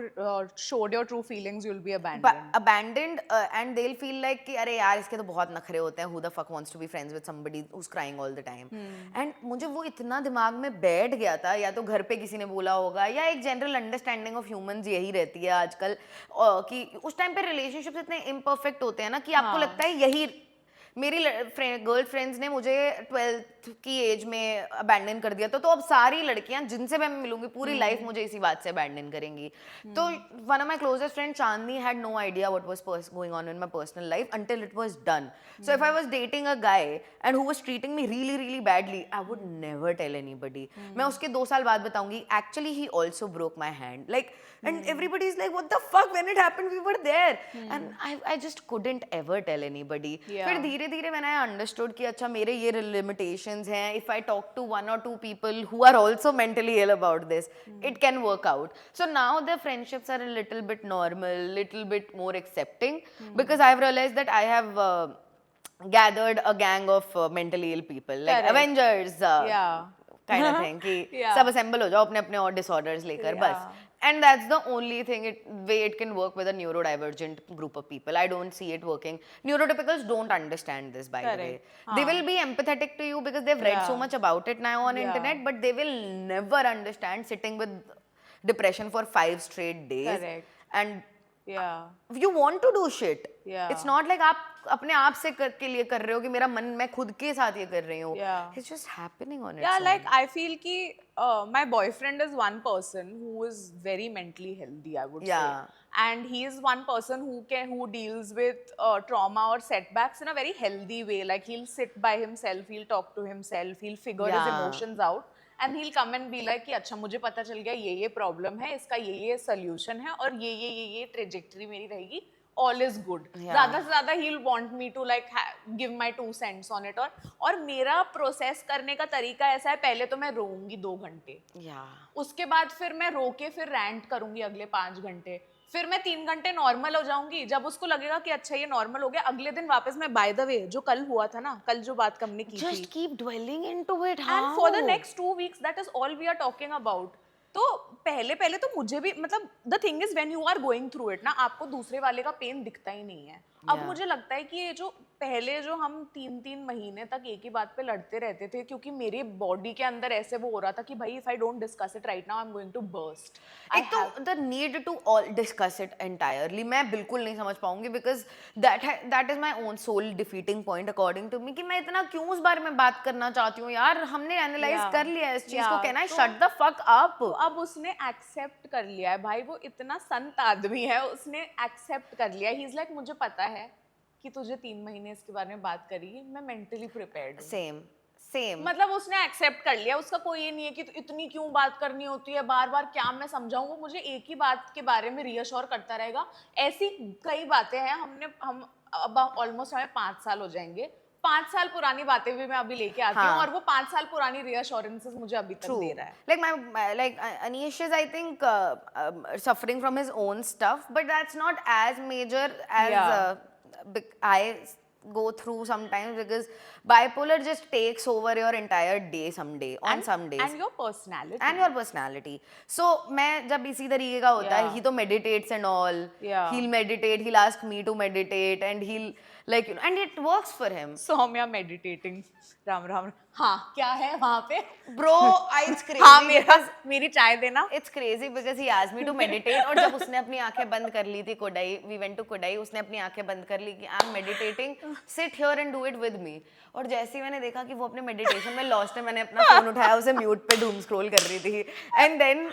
showed your true feelings, you'll be abandoned. Abandoned, and they'll feel like कि अरे यार इसके तो बहुत नखरे होते हैं, who the fuck wants to be friends with somebody who's crying all the time. And मुझे वो इतना दिमाग में बैठ गया था, या तो घर पे किसी ने बोला होगा या एक जनरल अंडरस्टैंडिंग ऑफ ह्यूमंस यही रहती है आजकल, कि उस टाइम पे रिलेशनशिप्स इतने इम्परफेक्ट होते हैं ना कि आपको लगता है यही. मेरी गर्ल फ्रेंड्स ने मुझे 12th की एज में अबैंडन कर दिया था, तो अब सारी लड़कियां जिनसे मैं मिलूंगी पूरी लाइफ मुझे इसी बात से अबैंडन करेंगी. तो one of my closest friend Chandni had no idea what was going on in my personal life until it was done. So if I was dating a guy and who was treating me really really badly, I would never tell anybody. मैं उसके 2 साल बाद बताऊंगी actually he also broke my hand, like, and everybody is like what the fuck, when it happened we were there. And I just couldn't ever tell anybody. फिर धीरे धीरे when I understood कि अच्छा मेरे ये limitations हैं, if I talk to 1 or 2 people who are also mentally ill about this, it can work out. So now the friendships are a little bit normal, little bit more accepting, because I've realized that I have gathered a gang of mentally ill people, like Correct. Avengers, kind of thing, कि सब assemble हो जाओ अपने अपने और disorders लेकर, बस. And that's the only way it can work with a neurodivergent group of people. I don't see it working. Neurotypicals don't understand this, by the way. They will be empathetic to you because they've read so much about it now on internet, but they will never understand sitting with depression for 5 straight days. Correct. And Yeah. you want to do shit. Yeah. It's not like आप अपने आप से के लिए कर रहे हो कि मेरा मन मैं खुद के साथ ये कर रही हूँ. Yeah. It's just happening on its Yeah, own. like I feel ki my boyfriend is one person who is very mentally healthy, I would Yeah. say. And he is one person who deals with trauma or setbacks in a very healthy way. Like he'll sit by himself, he'll talk to himself, he'll figure his emotions out. And he'll come and be like कि अच्छा मुझे पता चल गया ये problem है, इसका ये सॉल्यूशन है और ये ट्रेजेक्टरी मेरी रहेगी, all is good. ज़्यादा से ज़्यादा he'll want me to like give my 2 cents on it. और मेरा प्रोसेस करने का तरीका ऐसा है, पहले तो मैं रोऊंगी 2 घंटे, Yeah. उसके बाद फिर मैं रो के फिर रैंट करूंगी अगले 5 घंटे, फिर मैं 3 घंटे नॉर्मल हो जाऊंगी, जब उसको लगेगा कि अच्छा ये नॉर्मल हो गया, अगले दिन वापस मैं बाय द वे जो कल हुआ था ना, कल जो बात हमने की थी, Just keep dwelling into it. And for the How? Next 2 weeks that is all we are talking about. तो पहले पहले तो मुझे भी मतलब the thing is when you are going through it ना, आपको दूसरे वाले का पेन दिखता ही नहीं है। अब Yeah. मुझे लगता है कि ये जो पहले जो हम 3-3 महीने तक एक ही बात पे लड़ते रहते थे, क्योंकि मेरी बॉडी के अंदर ऐसे वो हो रहा था कि भाई if I don't discuss it right now I am going to burst. एक तो the need to all discuss it entirely मैं बिल्कुल नहीं समझ पाऊंगी, because that is my own soul defeating point according to me, कि मैं इतना क्यों उस बारे में बात करना चाहती हूँ यार, हमने एनालाइज Yeah. कर लिया है इस चीज को, Yeah, कैन आई तो- शट द फक अप? तो अब उसने एक्सेप्ट कर लिया है भाई, वो इतना संत आदमी है, उसने एक्सेप्ट कर लिया है। ही इज लाइक मुझे पता है कि तुझे 3 महीने इसके बारे में बात करी, मैं मेंटली प्रिपेयर्ड हूँ। सेम सेम मतलब उसने एक्सेप्ट कर लिया, उसका कोई ये नहीं है कि तो इतनी क्यों बात करनी होती है, बार बार क्या मैं समझाऊं, वो मुझे एक ही बात के बारे में रीअश्योर करता रहेगा। ऐसी कई बातें हैं, हम अब ऑलमोस्ट हमें 5 साल हो जाएंगे, 5 साल पुरानी बातें भी मैं अभी लेके आती हूँ, हाँ. और वो 5 साल पुरानी रीअश्योरेंसेस मुझे अभी तक True. दे रहा है। Like like Anish is, I think, suffering from his own stuff, but that's not as major as Yeah. I go through sometimes, because bipolar just takes over your entire day someday, on some days. And your personality. And your personality. So मैं जब इसी तरीके का होता है, Yeah. he तो meditates and all. Yeah. He'll meditate, he'll ask me to meditate, and he'll like, you know, and it works for him. Saumya meditating, Ram Ram. हाँ, क्या है वहाँ पे? Bro, it's crazy. हाँ, because मेरी चाय देना। It's crazy because he asked me to meditate, और जब उसने अपनी आंखें बंद कर ली थी Kodai, we went to Kodai, उसने अपनी आंखें बंद कर ली कि I'm meditating, sit here and do it with me. और जैसे ही मैंने देखा कि वो अपने मेडिटेशन में लॉस्ट है, मैंने अपना फोन उठाया, उसे म्यूट पे डूम स्क्रॉल कर रही थी, and then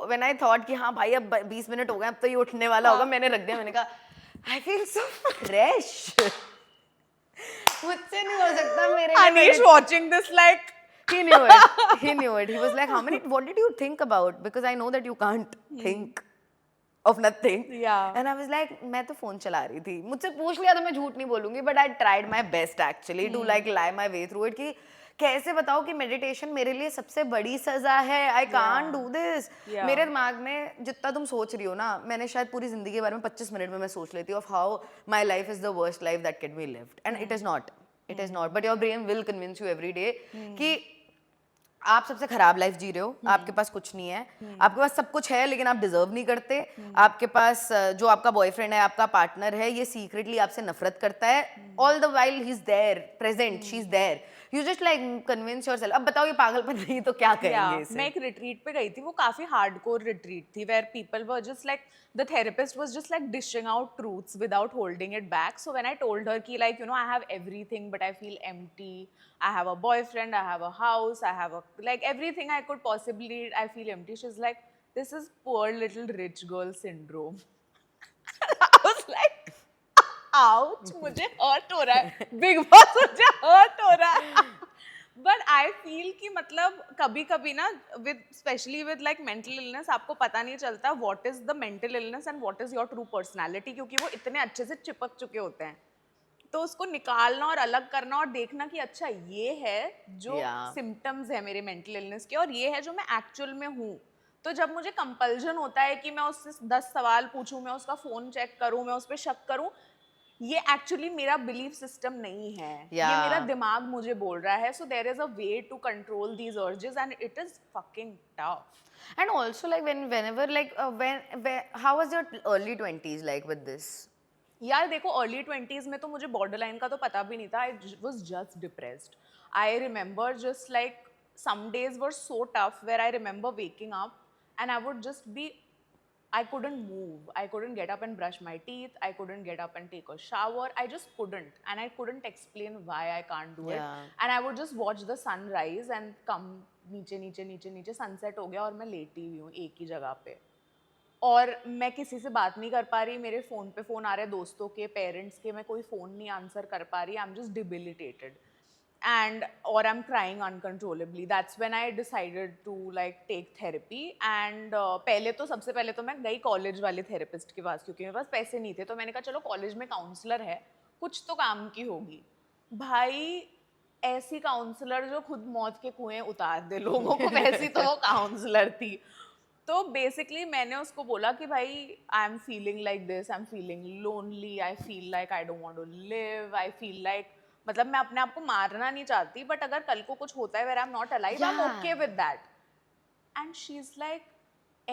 when I thought कि हाँ भाई अब 20 मिनट हो गए, अब तो ये उठने वाला होगा, मैंने रख दिया, मैंने कहा I feel so fresh. मुझसे नहीं हो सकता मेरे लिए Anish watching this like he knew it. He knew it. He was like, what did you think about? Because I know that you can't think of nothing. Yeah. And I was like, मैं तो phone चला रही थी, मुझसे पूछ लिया तो मैं झूठ नहीं बोलूंगी, but I tried my best actually to like lie my way through it, कि कैसे बताओ कि मेडिटेशन मेरे लिए सबसे बड़ी सजा है, आई कांट डू दिस। मेरे दिमाग में जितना तुम सोच रही हो ना, मैंने शायद पूरी जिंदगी के बारे में 25 मिनट में मैं सोच लेती हूँ of how my life is the worst life that can be lived, and it is not, but your brain will convince you every day कि आप सबसे खराब लाइफ जी रहे हो, आपके पास कुछ नहीं है, आपके पास सब कुछ है लेकिन आप डिजर्व नहीं करते, आपके पास जो आपका बॉयफ्रेंड है, आपका पार्टनर है, ये सीक्रेटली आपसे नफरत करता है, all the while he is there present, she is there, you just like convince yourself. अब बताओ ये पागलपन नहीं तो क्या करेंगे इसे? मैं एक रिट्रीट पे गई थी, वो काफी हार्डकोर रिट्रीट थी, where people were just like, the therapist was just like dishing out truths without holding it back. So when I told her ki like, you know, I have everything but I feel empty, I have a boyfriend, I have a house, I have a like everything I could possibly need, I feel empty. She's like, this is poor little rich girl syndrome. I was like, ouch, मुझे hurt हो रहा है, big boss मुझे hurt हो रहा है। But I feel कि मतलब कभी कभी ना with specially with like mental illness आपको पता नहीं चलता what is the mental illness and what is your true personality, क्योंकि वो इतने अच्छे से चिपक चुके होते हैं। तो उसको निकालना और अलग करना और देखना कि अच्छा ये है जो सिम्टम्स है मेरे मेंटल इलनेस के, और ये है जो मैं एक्चुअल में हूँ। तो जब मुझे कंपल्जन होता है कि मैं उससे 10 सवाल पूछूं, मैं उसका फोन चेक करूं, मैं उस पर शक करूं, ये एक्चुअली मेरा बिलीफ सिस्टम नहीं है, ये मेरा दिमाग मुझे बोल रहा है। So there is a way to control these urges and it is fucking tough. And also like whenever like how was your early 20s like with this? यार देखो, अर्ली 20s में तो मुझे बॉर्डरलाइन का तो पता भी नहीं था, I was just depressed. I remember just like some days were so tough where I remember waking up and I would just be, I couldn't move. I couldn't get up and brush my teeth. I couldn't get up and take a shower. I just couldn't. And I couldn't explain why I can't do it. And I would just watch the sun rise and come नीचे नीचे नीचे नीचे sunset हो गया और मैं लेटी हुई हूँ एक ही जगह पे, और मैं किसी से बात नहीं कर पा रही, मेरे फ़ोन पे फ़ोन आ रहे हैं दोस्तों के, पेरेंट्स के, मैं कोई फ़ोन नहीं आंसर कर पा रही, I am just debilitated and or I'm crying uncontrollably. That's when I decided to like take therapy. And पहले तो सबसे पहले तो मैं गई कॉलेज वाले थेरेपिस्ट के पास, क्योंकि मेरे पास पैसे नहीं थे। तो मैंने कहा चलो कॉलेज में काउंसलर है, कुछ तो काम की होगी। भाई ऐसी काउंसलर जो खुद मौत के कुएं उतार दे लोगों को, वैसी तो वो काउंसलर थी। तो बेसिकली मैंने उसको बोला कि भाई I am feeling like this, I am feeling lonely, I feel like I don't want to live, I feel like मतलब मैं अपने आप को मारना नहीं चाहती, बट अगर कल को कुछ होता है where I am not alive, I am Yeah. Okay with that. And she's like,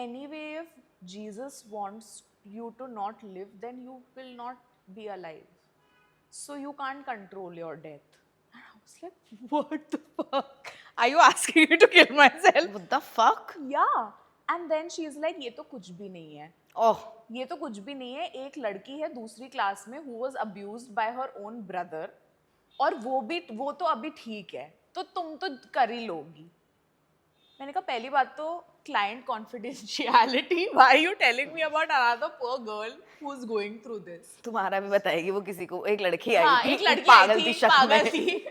anyway, if Jesus wants you to not live, then you will not be alive. So you can't control your death. And I was like, what the fuck? Are you asking me to kill myself? What the fuck? Yeah. And then she's like, ये तो कुछ भी नहीं है. Oh, ये तो कुछ भी नहीं है. एक लड़की है दूसरी क्लास में who was abused by her own brother. और वो तो अभी ठीक है. तो तुम तो कर ही लोगी. मैंने कहा पहली बात तो client confidentiality, why are you telling me about another poor girl who is going through this. तुम्हारा भी बताएगी वो किसी को. एक लड़की हाँ, आई थी, एक लड़की पागल आई थी थी, शक पागल में. थी.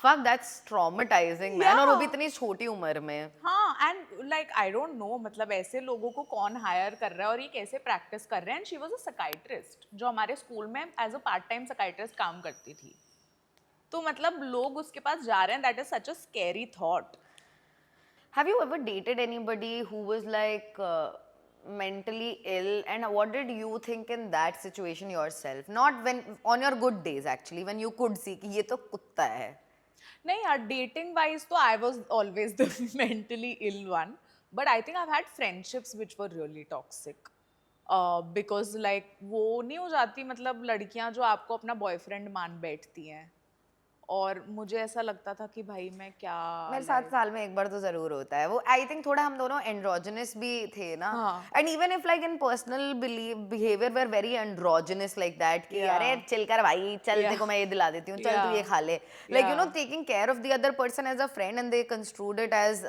Fuck, that's traumatizing, man. और वो भी इतनी छोटी उम्र में. हाँ, and like I don't know मतलब ऐसे लोगों को कौन हायर कर रहा है और ये कैसे प्रैक्टिस कर रहे हैं. And she was a psychiatrist जो हमारे स्कूल में as a part time psychiatrist काम करती थी. तो मतलब लोग उसके पास जा रहे हैं. That is such a scary thought. Have you ever dated anybody who was like mentally ill, and what did you think in that situation yourself? Not when on your good days, actually, when you could see कि ये तो कुत्ता है. नहीं यार, dating wise तो I was always the mentally ill one, but I think I have had friendships which were really toxic because like वो नहीं हो जाती मतलब लड़कियां जो आपको अपना बॉयफ्रेंड मान बैठती हैं. और मुझे ऐसा लगता था कि भाई मैं क्या मेरे 7 साल में एक बार तो जरूर होता है वो. आई थिंक थोड़ा हम दोनों एंड्रोजनस भी थे ना. हाँ. And even if like in personal behaviour were very androgynous like that कि Yeah. अरे चिल कर भाई, चल Yeah. देखो मैं ये दिला देती हूँ, चल तू Yeah. ये खा ले. Like you know Yeah. Taking care of the other person as a friend, and they construed it as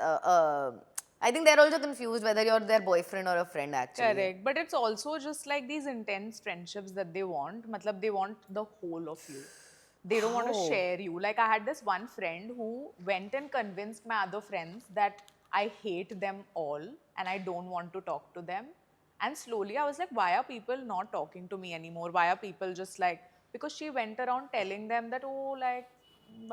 I think they're also confused whether you're their boyfriend or a friend actually. Correct, but it's also just like these intense friendships that they want. Matlab they want the whole of you. They don't want to Oh. share you. Like I had this one friend who went and convinced my other friends that I hate them all and I don't want to talk to them. And slowly I was like, why are people not talking to me anymore? Why are people just like, because she went around telling them that, oh, like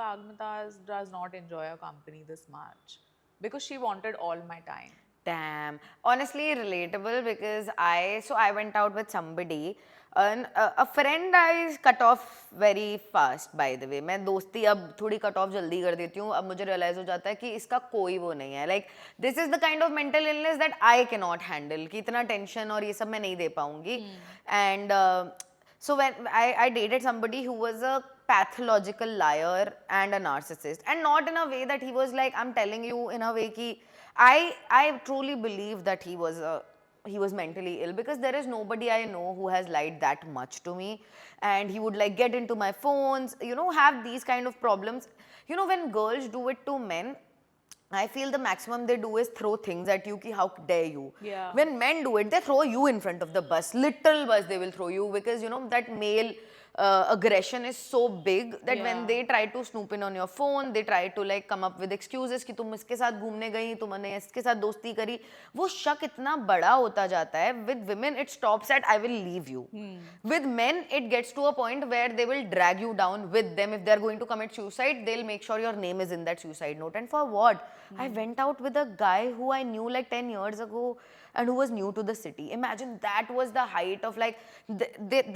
Bhagmata does not enjoy her company this much. Because she wanted all my time. Damn. Honestly, relatable because I went out with somebody. A friend I cut off very fast, by the way. मैं दोस्ती अब थोड़ी cut off जल्दी कर देती हूँ. अब मुझे realize हो जाता है कि इसका कोई वो नहीं है. Like this is the kind of mental illness that I cannot handle. कि इतना tension और ये सब मैं नहीं दे पाऊँगी. And so when I dated somebody who was a pathological liar and a narcissist, and not in a way that he was like, I'm telling you in a way ki I truly believe that he was mentally ill, because there is nobody I know who has lied that much to me. And he would like get into my phones, you know, have these kind of problems. You know, when girls do it to men, I feel the maximum they do is throw things at you ki how dare you. Yeah. When men do it, they throw you in front of the bus, literal bus they will throw you, because you know that male aggression is so big that when Yeah. they try to snoop in on your phone, they try to like come up with excuses कि तुम इसके साथ घूमने गई, तुमने इसके साथ दोस्ती करी. वो शक इतना बड़ा होता जाता है. With women it stops at I will leave you. With men it gets to a point where they will drag you down with them. If they're going to commit suicide, they'll make sure your name is in that suicide note. And for what? I went out with a guy who I knew like 10 years ago and who was new to the city. Imagine that was the height of like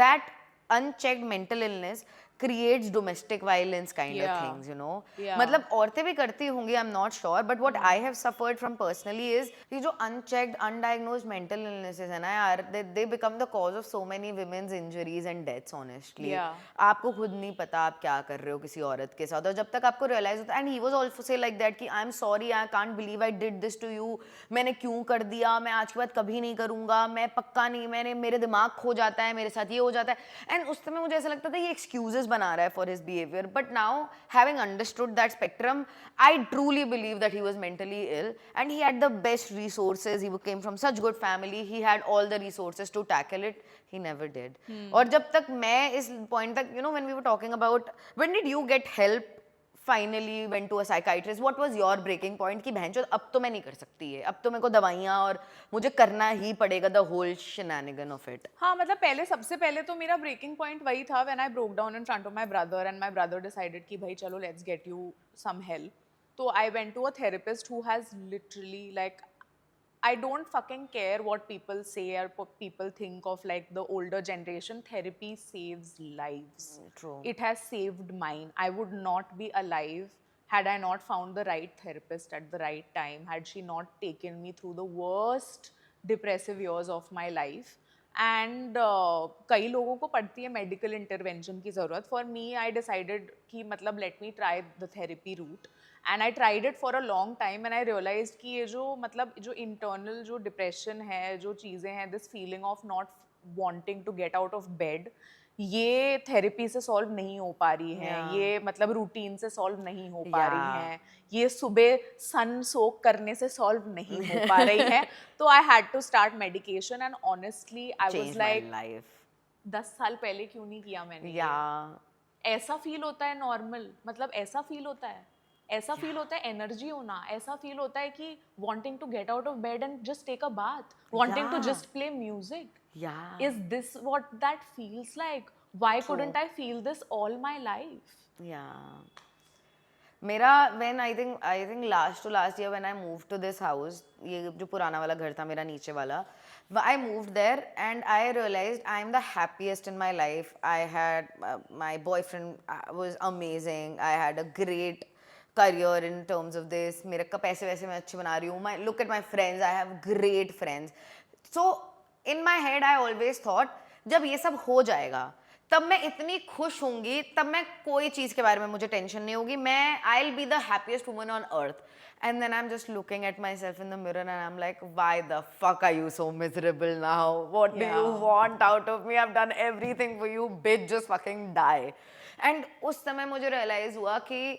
that unchecked mental illness creates domestic violence kind of Yeah. things, you know. Yeah. मतलब औरतें भी करती होंगी, I'm not sure, but what I have suffered from personally is ये जो unchecked, undiagnosed mental illnesses है ना यार, they become the cause of so many women's injuries and deaths, honestly. Yeah. आपको खुद नहीं पता आप क्या कर रहे हो किसी औरत के साथ, और जब तक आपको realize होता है, and he was also say like that कि I'm sorry, I can't believe I did this to you, मैंने क्यों कर दिया, मैं आज के बाद कभी नहीं करूँगा, मैं पक्का नहीं, मेरे दिमाग खो जाता है, मेरे साथ ये हो जाता है. And उस समय मुझे ऐसा लगता था ये excuses बना रहा है for his behavior. But now, having understood that spectrum, I truly believe that he was mentally ill, and he had the best resources. He came from such good family. He had all the resources to tackle it. He never did. और जब तक मैं इस point तक, you know, when we were talking about when did you get help, finally went to a psychiatrist, what was your breaking point कि बहनचोद अब तो मैं नहीं कर सकती है, अब तो मेरे को दवाइयाँ और मुझे करना ही पड़ेगा, the whole shenanigan of it. हाँ मतलब सबसे पहले तो मेरा ब्रेकिंग पॉइंट वही था when I broke down in front of my brother and my brother decided कि भाई चलो let's get you some help. तो I went to a therapist who has literally like I don't fucking care what people say or what people think of like the older generation. Therapy saves lives. True. It has saved mine. I would not be alive had I not found the right therapist at the right time, had she not taken me through the worst depressive years of my life. And कई लोगों को पड़ती है medical intervention की ज़रूरत. For me I decided कि मतलब let me try the therapy route, and I tried it for a long time and I realise कि ये जो मतलब जो इंटरनल जो डिप्रेशन है, जो चीज़ें हैं, this feeling of not wanting to get out of bed, ये थेरेपी से सॉल्व नहीं हो पा रही हैं. Yeah. ये मतलब रूटीन से सॉल्व नहीं हो पा रही Yeah. हैं. ये सुबह सन सोक करने से सॉल्व नहीं हो पा रही है. तो I had to start medication and honestly I was Changed my like life. 10 साल पहले क्यों नहीं किया मैंने ये? Yeah. ऐसा फील होता है नॉर्मल, मतलब ऐसा फील होता है, ऐसा फील होता है एनर्जी होना, ऐसा फील होता है कि wanting to get out of bed and just take a bath, wanting to Yeah. Just play music. Yeah. Is this what that feels like? Why couldn't I feel this all my life? Yeah. मेरा when I think last to last year when I moved to this house, ये जो पुराना वाला घर था मेरा नीचे वाला, I moved there and I realized I am the happiest in my life. I had my boyfriend was amazing. I had a great career in terms of this. मेरे का पैसे वैसे मैं अच्छे बना रही हूँ. Look at my friends. I have great friends. So in my head I always thought जब ये सब हो जाएगा तब मैं इतनी खुश होंगी, तब मैं कोई चीज़ के बारे में मुझे टेंशन नहीं होगी. मैं I'll be the happiest woman on earth. And then I'm just looking at myself in the mirror and I'm like, why the fuck are you so miserable now? What do you want out of me? I've done everything for you, bitch, just fucking die. And उस समय मुझे realize हुआ कि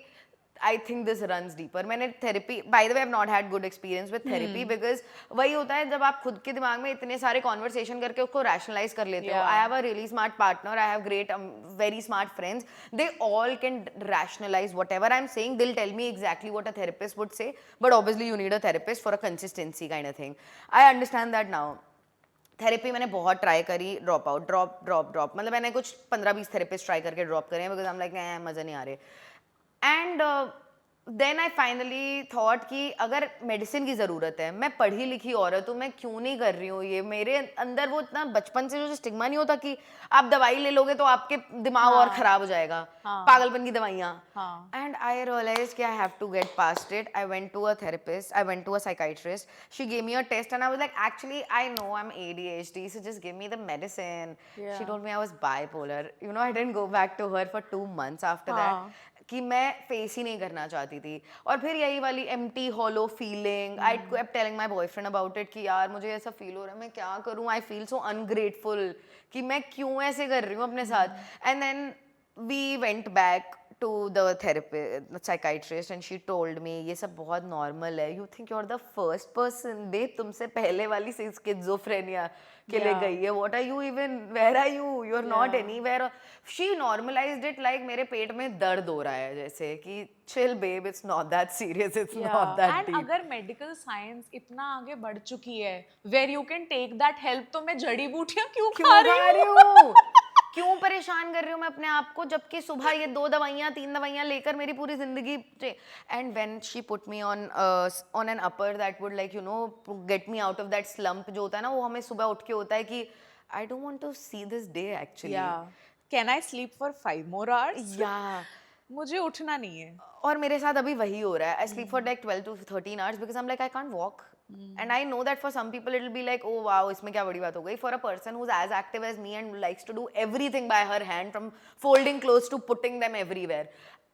I think this runs deeper. मैंने therapy, by the way, I've not had good experience with therapy because वही होता है जब आप खुद के दिमाग में इतने सारे conversation करके उसको rationalize कर लेते हो. I have a really smart partner. I have great, very smart friends. They all can rationalize whatever I'm saying. They'll tell me exactly what a therapist would say. But obviously, you need a therapist for a consistency kind of thing. I understand that now. Therapy मैंने बहुत try करी, drop out, drop, मतलब मैंने कुछ 15-20 therapist try करके drop करे because I am like मज़ा नहीं आ रहे. And then I finally thought कि अगर मेडिसिन की ज़रूरत है, मैं पढ़ी लिखी औरत हूँ, मैं क्यों नहीं कर रही हूँ ये. मेरे अंदर वो इतना बचपन से जो स्टिग्मा नहीं होता कि आप दवाई ले लोगे तो आपके दिमाग और ख़राब हो जाएगा, पागलपन की दवाइयाँ. एंड आई रियलाइज कि I have to get past it. I went to a therapist, I went to a psychiatrist. She gave me a test and I was like actually I know I am ADHD, so just give me the medicine. She told me I was bipolar. You know, I didn't go back to her for 2 months after that. कि मैं face ही नहीं करना चाहती थी. और फिर यही वाली empty hollow feeling. I kept telling my boyfriend about it कि यार मुझे ऐसा फील हो रहा है, मैं क्या करूं. आई फील सो अनग्रेटफुल कि मैं क्यों ऐसे कर रही हूँ अपने साथ. And then we went back to the therapist, psychiatrist, and she told me ये सब बहुत normal है. You think you're the first person, babe, तुमसे पहले वाली schizophrenia के लिए गई है. What are you even? Where are you? You're not anywhere. She normalized it like मेरे पेट में दर्द हो रहा है जैसे कि chill babe, it's not that serious, it's not that and deep. अगर medical science इतना आगे बढ़ चुकी है where you can take that help, तो मैं जड़ी बूटियाँ क्यों खा रही हूँ? क्यों परेशान कर रही हूँ मैं अपने आप को, जबकि सुबह ये 2 दवाइयाँ 3 दवाइयाँ लेकर मेरी पूरी जिंदगी. And when she put me on an upper that would like you know get me out of that slump जो होता है ना, वो हमें सुबह उठ के होता है कि I don't want to see this day actually. Can I sleep for 5 more hours? या मुझे उठना नहीं है. और मेरे साथ अभी वही हो रहा है. आई sleep for like 12 to 13 hours because I'm like I can't walk. And I know that for some people it'll be like, oh wow, इसमें क्या बड़ी बात हो गई. For a person who's as active as me and likes to do everything by her hand, from folding clothes to putting them everywhere,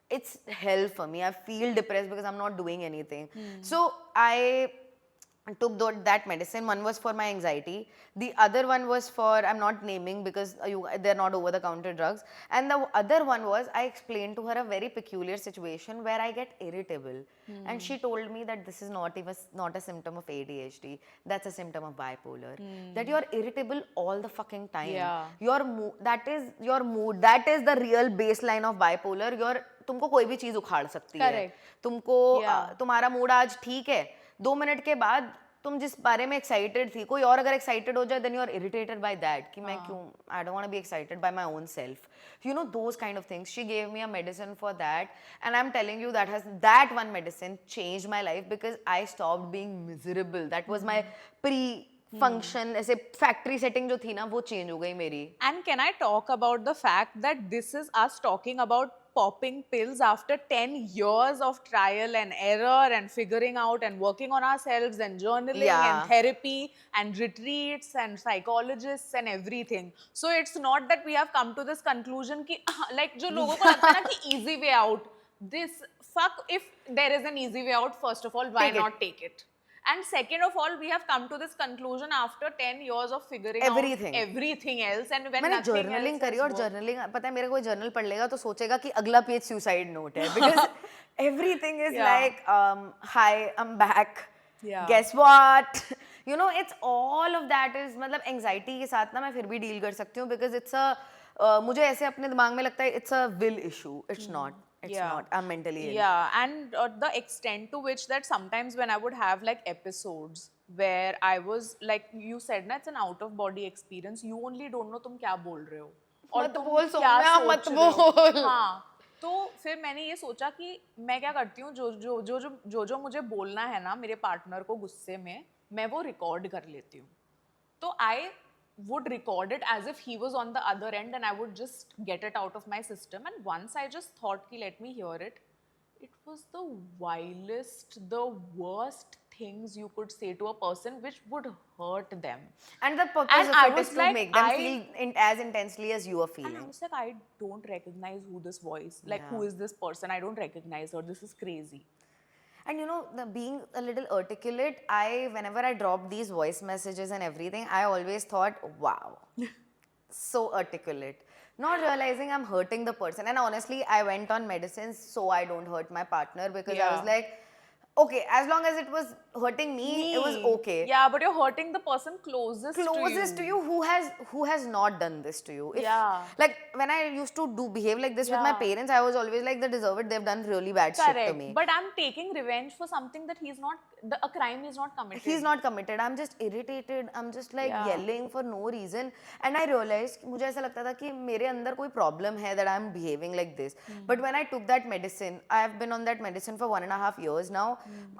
it's hell for me. I feel depressed because I'm not doing anything. So I took that medicine. One was for my anxiety. The other one was for, I'm not naming because they're not over the counter drugs. And the other one was, I explained to her a very peculiar situation where I get irritable. And she told me that this is not a symptom of ADHD. That's a symptom of bipolar. That you're irritable all the fucking time. Your mood, that is your mood. That is the real baseline of bipolar. तुमको कोई भी चीज उखाड़ सकती है. तुमको तुम्हारा mood आज ठीक है, 2 मिनट के बाद तुम जिस बारे में एक्साइटेड थी, कोई और अगर एक्साइटेड हो जाए, then you are irritated by that कि मैं क्यों, I don't want to be excited by my own self. You know, those kind of things. She gave me a medicine for that, and I'm telling you that one medicine changed my life because I stopped being miserable. That was my pre-function, ऐसे factory setting जो थी ना, वो change हो गई मेरी. And can I talk about the fact that this is us talking about popping pills after 10 years of trial and error and figuring out and working on ourselves and journaling Yeah. and therapy and retreats and psychologists and everything. So it's not that we have come to this conclusion कि like जो लोगों को लगता है ना कि easy way out, this fuck, if there is an easy way out, first of all, why Take it. not take it? And second of all, we have come to this conclusion after 10 years of figuring Everything. out everything else, and when मैंने nothing journaling else करी has और worked. Journaling, पता है मेरे कोई journal पढ़ लेगा तो सोचेगा कि अगला पेज सुसाइड नोट है, because everything is Yeah. Like hi I am back, Yeah. Guess what, you know, it's all of that is, मतलब एंजाइटी के साथ ना मैं फिर भी डील कर सकती हूँ बिकॉज इट्स अ मुझे ऐसे अपने दिमाग में लगता है it's a will issue, it's not, it's Yeah. not, I'm mentally ill. Yeah, and the extent to which that sometimes when I would have like episodes where I was like you said na, it's an out of body experience, you only don't know तुम क्या बोल रहे हो और मत तुम बोल क्या सौम्या, सोच मत रहे हो। बोल। हाँ, तो फिर मैंने ये सोचा कि मैं क्या करती हूँ, जो मुझे बोलना है ना मेरे पार्टनर को गुस्से में, मैं वो रिकॉर्ड कर लेती हूँ. तो I would record it as if he was on the other end and I would just get it out of my system. And once I just thought ki let me hear it, it was the vilest, the worst things you could say to a person which would hurt them. And the purpose And of I it was is to like, make them feel as intensely as you are And I feeling. was like, I don't recognize who this voice, like Yeah. who is this person? I don't recognize her. This is crazy. And you know, being a little articulate, whenever I drop these voice messages and everything, I always thought, wow, so articulate. Not realizing I'm hurting the person. And honestly, I went on medicines so I don't hurt my partner because I was Yeah. like, okay, as long as it was hurting me, it was okay. Yeah, but you're hurting the person closest To you who has not done this to you. Yeah. Like when I used to behave like this with my Yeah. parents, I was always like, they deserve it, they've done really bad shit to Correct. me. But I'm taking revenge for something that a crime he's not committed. He's not committed. I'm just irritated. I'm just like Yeah. yelling for no reason. And I realized, मुझे ऐसा लगता था कि मेरे अंदर कोई problem है that I'm behaving like this. But when I took that medicine, I have been on that medicine for 1.5 years now.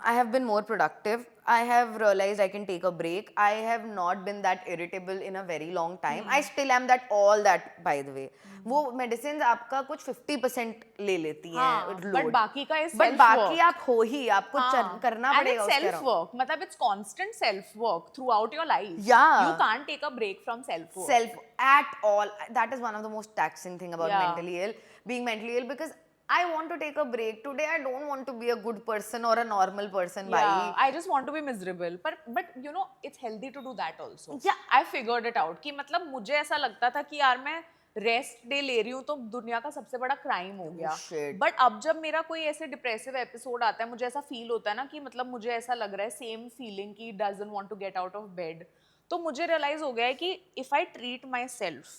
I have been more productive. I have realized I can take a break. I have not been that irritable in a very long time. I still am all that, by the way. वो medicines आपका कुछ 50% ले लेती हैं हाँ, but बाकी का is But self बाकी work. आप हो ही, आपको करना And पड़ेगा it's उसके self work. मतलब it's constant self work throughout your life. Yeah. You can't take a break from self work. Self at all. That is one of the most taxing thing about Yeah. mentally ill, being mentally ill, because I want to take a break today. I don't want to be a good person or a normal person. Yeah, bhai. I just want to be miserable. But you know, it's healthy to do that also. Yeah. I figured it out कि मतलब मुझे ऐसा लगता था कि यार मैं rest day ले रही हूँ तो दुनिया का सबसे बड़ा क्राइम हो गया. shit. बट अब जब मेरा कोई ऐसे डिप्रेसिव एपिसोड आता है, मुझे ऐसा फील होता है ना कि मतलब मुझे ऐसा लग रहा है सेम फीलिंग कि doesn't want to get out of bed, तो मुझे रियलाइज हो गया है कि if I treat myself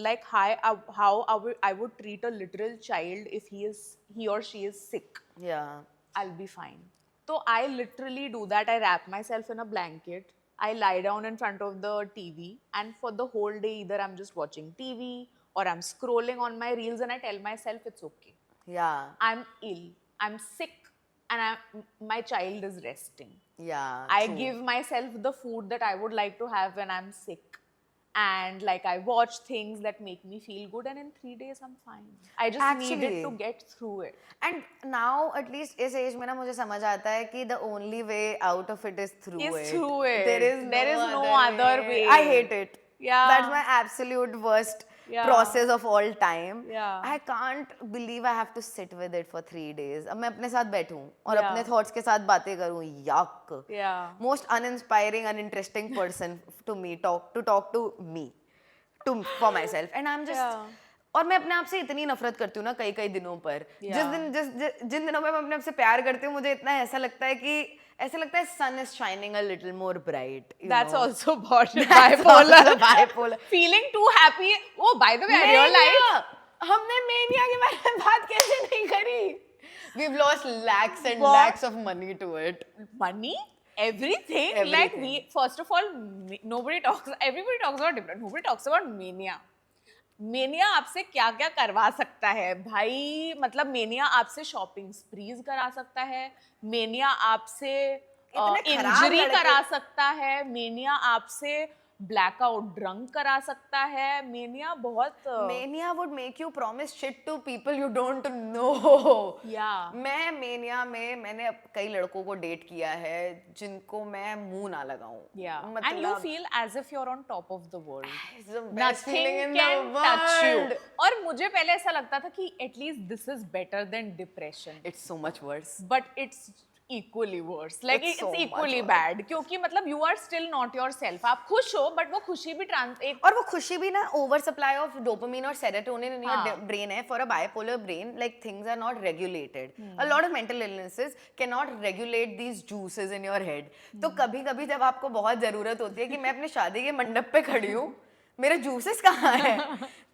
like how I would treat a literal child if he or she is sick, Yeah. I'll be fine. So I literally do that. I wrap myself in a blanket. I lie down in front of the TV, and for the whole day, either I'm just watching TV or I'm scrolling on my reels, and I tell myself it's okay. Yeah. I'm ill. I'm sick, and my child is resting. Yeah. I true. give myself the food that I would like to have when I'm sick. And like I watch things that make me feel good, and in 3 days I'm fine. I just needed Actually. to get through it. And now, at least इस as में ना मुझे समझ आता है कि the only way out of it is through Is it. through it. There is no other way. I hate it. Yeah. That's my absolute worst Yeah. process of all time. Yeah. I can't believe I have to sit with it for 3 days. अब मैं अपने साथ बैठूं और Yeah. अपने thoughts के साथ बातें करूं. Yuck. Yeah. Most uninspiring, uninteresting person to me. Talk to me. For myself. And I'm just. Yeah. और मैं अपने आप से इतनी नफरत करती हूँ ना कई दिनों पर. Yeah. जिन दिनों में मैं अपने आप से प्यार करती हूँ, मुझे इतना ऐसा लगता है sun is shining a little more bright. That's also bipolar. also bipolar. Feeling too happy. Oh, by the way, I realized. हमने mania के बारे में बात कैसे नहीं करी? We've lost lakhs and What? lakhs of money to it. Money? everything. Like we, first of all, everybody talks about depression. Nobody talks about mania. Mania आपसे क्या क्या करवा सकता है भाई, मतलब मेनिया आपसे शॉपिंग स्प्रीज करा सकता है, मेनिया आपसे इतने खराब इंजरी लड़के- करा सकता है, मेनिया आपसे ब्लैकआउट ड्रंक करा सकता है, मेनिया बहुत Mania would make you promise shit to people you don't know. या मैं मेनिया में मैंने कई लड़कों को डेट किया है जिनको मैं मुंह ना लगाऊं. Yeah, and you मतलब feel as if you're on top of the world. it's the best Nothing feeling in can the touch you. world. और मुझे पहले ऐसा लगता था कि at least this is better than depression, It's so much worse. but it's equally worse. Like It's it's so much equally worse. bad. क्योंकि मतलब you are still not yourself. आप खुश हो, but वो खुशी भी एक और वो खुशी भी ना ओवर सप्लाई ऑफ डोपामिन और सेरोटोनिन इन योर हाँ. ब्रेन है. For a bipolar brain like things are not regulated. A lot of mental illnesses can not regulate these juices in your head. तो कभी कभी जब आपको बहुत जरूरत होती है कि मैं अपने शादी के मंडप पे खड़ी हूँ, मेरे जूसेस कहाँ है,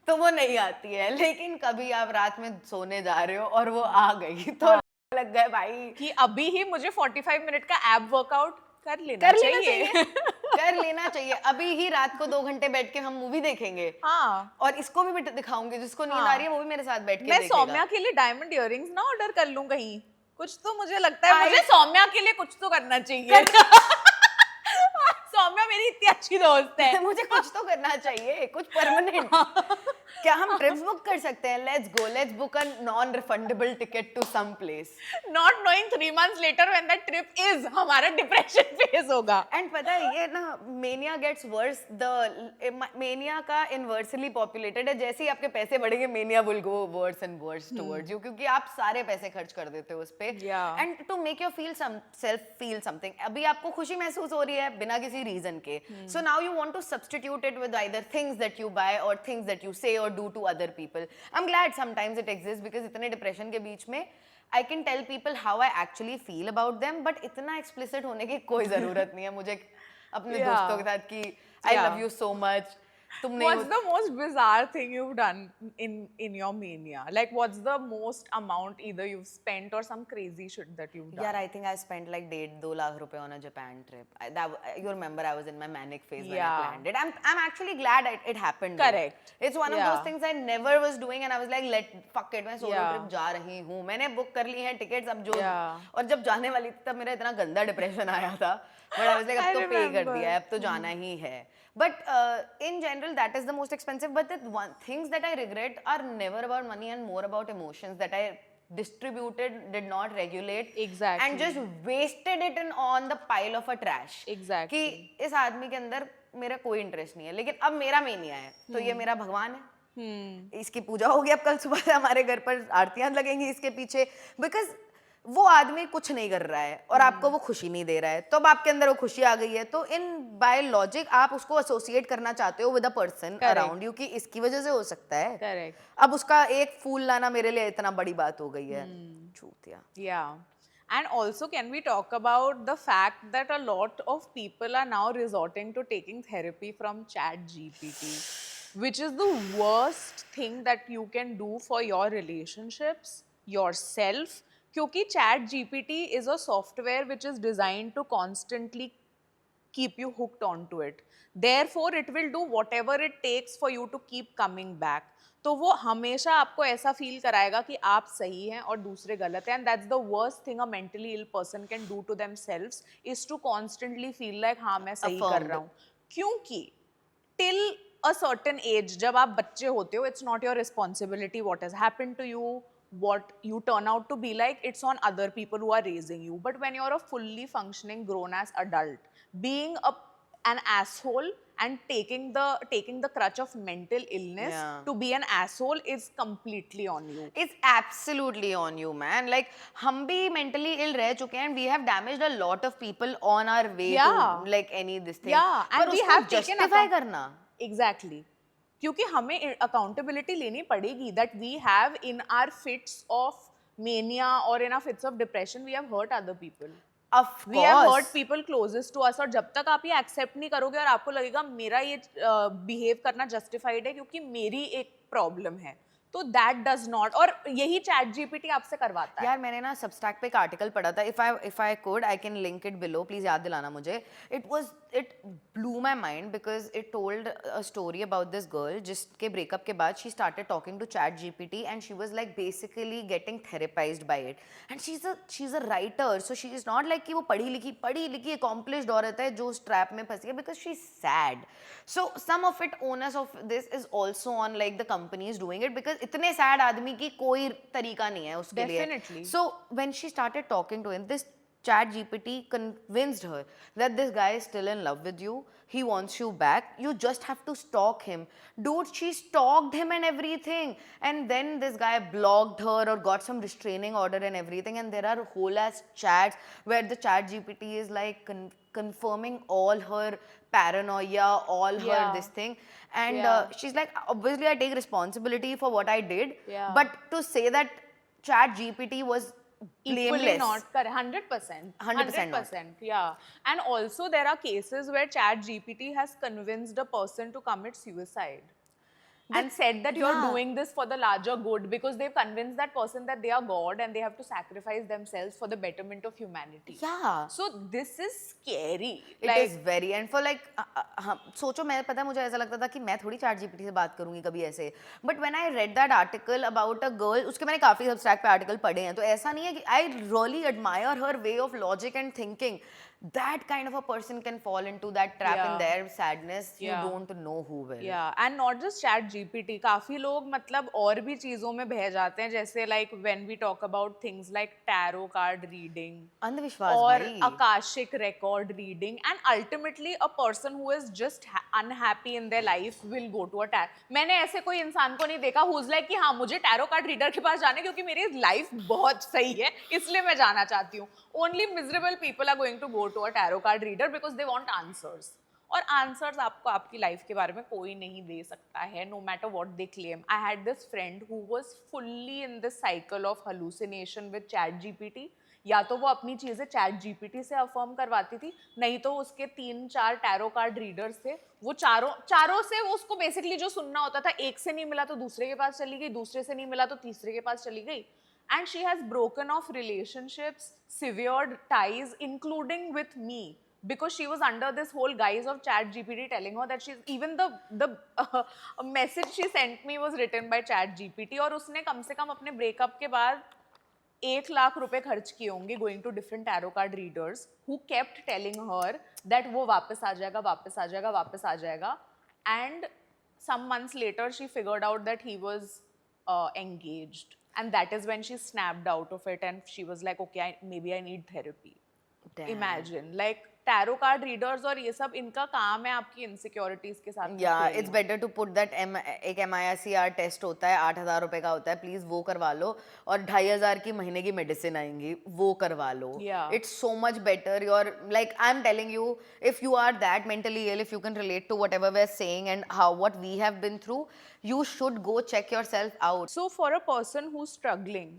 तो वो नहीं आती है. लेकिन कभी आप रात में सोने जा रहे हो और वो आ गई तो लग गए भाई कि अभी ही मुझे 45 मिनट का एब वर्कआउट कर लेना चाहिए. कर लेना चाहिए. अभी ही रात को 2 घंटे बैठ के हम मूवी देखेंगे. हाँ, और इसको भी दिखाऊंगी जिसको नींद आ रही है वो भी मेरे साथ बैठ के मैं देखेगा. सौम्या के लिए डायमंड इयररिंग्स ना ऑर्डर कर लूं कहीं. कुछ तो मुझे लगता है मुझे सौम्या के लिए कुछ तो करना चाहिए. सौम्या मेरी इतनी अच्छी दोस्त है. मुझे कुछ तो करना चाहिए, कुछ परमानेंट. क्या हम ट्रिप्स बुक कर सकते हैं? Let's book a non refundable ticket to some place. Not knowing 3 months later when that trip is, हमारा डिप्रेशन फेज होगा. एंड पता है ये ना mania gets worse. The mania का इनवर्सली पॉपुलेटेड है. जैसे ही आपके पैसे बढ़ेंगे mania will go worse and worse towards you, क्योंकि आप सारे पैसे खर्च कर देते हो उस पे. Yeah. And to make yourself feel something. अभी आपको खुशी महसूस हो रही है बिना किसी रीजन के. So now you want to substitute it with either things that you buy और थिंग्स दैट यू से और do to other people. I'm glad sometimes it exists because इतने डिप्रेशन के बीच में I can tell people how I actually feel about them, but इतना explicit होने की कोई जरूरत नहीं है मुझे अपने Yeah. दोस्तों के साथ कि I Yeah. love you so much. तुम नहीं What's the most bizarre thing you've done in your mania? Like what's the most amount either you've spent or some crazy shit that you've done? यार I think I spent like 1.5-2 lakh रुपए on a Japan trip. You remember I was in my manic phase when I Yeah. planned it. I'm actually glad it happened. Correct. It's one of Yeah. those things I never was doing and I was like fuck it, मैं solo Yeah. trip जा रही हूँ. मैंने book कर ली हैं tickets. अब जो Yeah. और जब जाने वाली थी तब मेरा इतना गंदा डिप्रेशन आया था. But I was like I अब तो पे कर remember. दिया है, अब तो जाना ही है. But in general that is the most expensive. But the things that I regret are never about money and more about emotions that I distributed, did not regulate, Exactly. and just wasted it on the pile of a trash. Exactly. कि इस आदमी के अंदर मेरा कोई interest नहीं है, लेकिन अब मेरा मेनिया है तो ये मेरा भगवान है. इसकी पूजा होगी अब कल सुबह से हमारे घर पर आरतियां लगेंगी इसके पीछे. बिकॉज वो आदमी कुछ नहीं कर रहा है और आपको वो खुशी नहीं दे रहा है, तो अब आपके अंदर वो खुशी आ गई है, तो इन बाय लॉजिक आप उसको एसोसिएट करना चाहते हो with a person around you कि इसकी वजह से हो सकता है. Correct. अब उसका एक फूल लाना मेरे लिए इतना बड़ी बात हो गई है. चूतिया. Yeah. And also, can we talk about the fact that a lot of people are now resorting to taking therapy from ChatGPT, which is the worst thing that you can do for your relationships, yourself. क्योंकि ChatGPT is a software which is designed to constantly keep you hooked onto it. Therefore, it will do whatever it takes for you to keep coming back. तो वो हमेशा आपको ऐसा feel कराएगा कि आप सही हैं और दूसरे गलत हैं. And that's the worst thing a mentally ill person can do to themselves is to constantly feel like हाँ मैं सही कर Affirmed. रहा हूँ. क्योंकि till a certain age, जब आप बच्चे होते हो, it's not your responsibility what has happened to you, what you turn out to be like. It's on other people who are raising you. But when you're a fully functioning grown ass adult, being an asshole and taking the crutch of mental illness Yeah. to be an asshole is completely on you. It's absolutely on you, man. Like हम भी mentally ill रह चुके हैं and we have damaged a lot of people on our way Yeah. to like any this thing. Yeah, and पर we उसको have taken justify account- करना. Exactly. क्योंकि हमें अकाउंटेबिलिटी लेनी पड़ेगी that we have in our fits of mania or in our fits of depression, we have hurt other people. Of We have hurt course. people closest to us. और जब तक आप ये एक्सेप्ट नहीं करोगे और आपको लगेगा मेरा ये बिहेव करना जस्टिफाइड है क्योंकि मेरी एक प्रॉब्लम है, तो दैट डज नॉट, और यही चैट जीपीटी आपसे करवाता है. यार मैंने ना सबस्टैक पे एक आर्टिकल पढ़ा था, if I could I can link it below, please याद दिलाना मुझे. It blew my mind because it told a story about this girl जिसके ब्रेकअप के बाद she started talking to chat GPT and she was like basically getting therapised by it. And she is a writer, so she is not like कि वो पढ़ी लिखी accomplished औरत है जो उस ट्रैप में फंसी है, because she is sad. So some of it owners of this is also on like the companies doing it, because इतने सैड आदमी की कोई तरीका नहीं है उसके लिए. Definitely. So when she started talking to him, this chat GPT convinced her that this guy is still in love with you. He wants you back. You just have to stalk him. Dude, she stalked him and everything. And then this guy blocked her or got some restraining order and everything. And there are whole ass chats where the chat GPT is like confirming all her paranoia, all her Yeah. this thing. And Yeah. she's like, obviously I take responsibility for what I did. Yeah. But to say that chat GPT was Equally blameless. not correct. 100%. 100% not. 100%. Yeah. And also there are cases where chat GPT has convinced a person to commit suicide. And said that you're yeah. doing this for the larger good, because they've convinced that person that they are God and they have to sacrifice themselves for the betterment of humanity. Yeah. So this is scary. It is very, and for like हाँ, सोचो, मैं पता है मुझे ऐसा लगता था कि मैं थोड़ी चैट जीपीटी से बात करूंगी कभी ऐसे. But when I read that article about a girl, उसके मैंने काफी सबस्ट्रैक्ट पे आर्टिकल पढ़े हैं, तो ऐसा नहीं है कि I really admire her way of logic and thinking. That kind of a person can fall into that trap in Yeah. their sadness. You Yeah. don't know who will. Yeah, and not just chat GPT. काफी लोग मतलब और भी चीजों में बह जाते हैं, जैसे like when we talk about things like tarot card reading अंधविश्वास or भाई. akashic record reading, and ultimately a person who is just unhappy in their life will go to a tarot. मैंने ऐसे कोई इंसान को नहीं देखा who's like कि हाँ मुझे tarot card reader के पास जाना है क्योंकि मेरी लाइफ बहुत सही है इसलिए मैं जाना चाहती हूँ. Only miserable people are going to go to a tarot card reader because they want answers. और आंसर्स आपको आपकी लाइफ के बारे में कोई नहीं दे सकता है, no matter what they claim. I had this friend who was fully in this cycle of hallucination with ChatGPT. या तो वो अपनी चीजें चैट जीपीटी से अफर्म करवाती थी, नहीं तो उसके 3-4 टैरो कार्ड रीडर्स थे. वो चारों से वो उसको बेसिकली जो सुनना होता था, एक से नहीं मिला तो दूसरे के पास चली गई, दूसरे से नहीं मिला तो तीसरे के पास चली गई. And she has broken off relationships, severed ties, including with me, because she was under this whole guise of chat GPT telling her that she's even the message she sent me was written by chat GPT. और उसने कम से कम अपने breakup के बाद 1 लाख रुपए खर्च किए होंगे going to different tarot card readers who kept telling her that वो वापस आ जाएगा, वापस आ जाएगा, वापस आ जाएगा. And some months later she figured out that he was engaged. And that is when she snapped out of it and she was like, okay, maybe I need therapy. Damn. Imagine, like tarot card readers और ये सब इनका काम है आपकी insecurities के साथ. या it's better to put that एक MISCR टेस्ट होता है, 8,000 रुपए का होता है, प्लीज वो करवा लो. और 2,500 की महीने की मेडिसिन आएंगी, वो करवा लो. It's so much better. Your like I am telling you, if you are that mentally ill, if you can relate to whatever we are saying and how what we have been through, you should go check yourself out. So for a person who's struggling,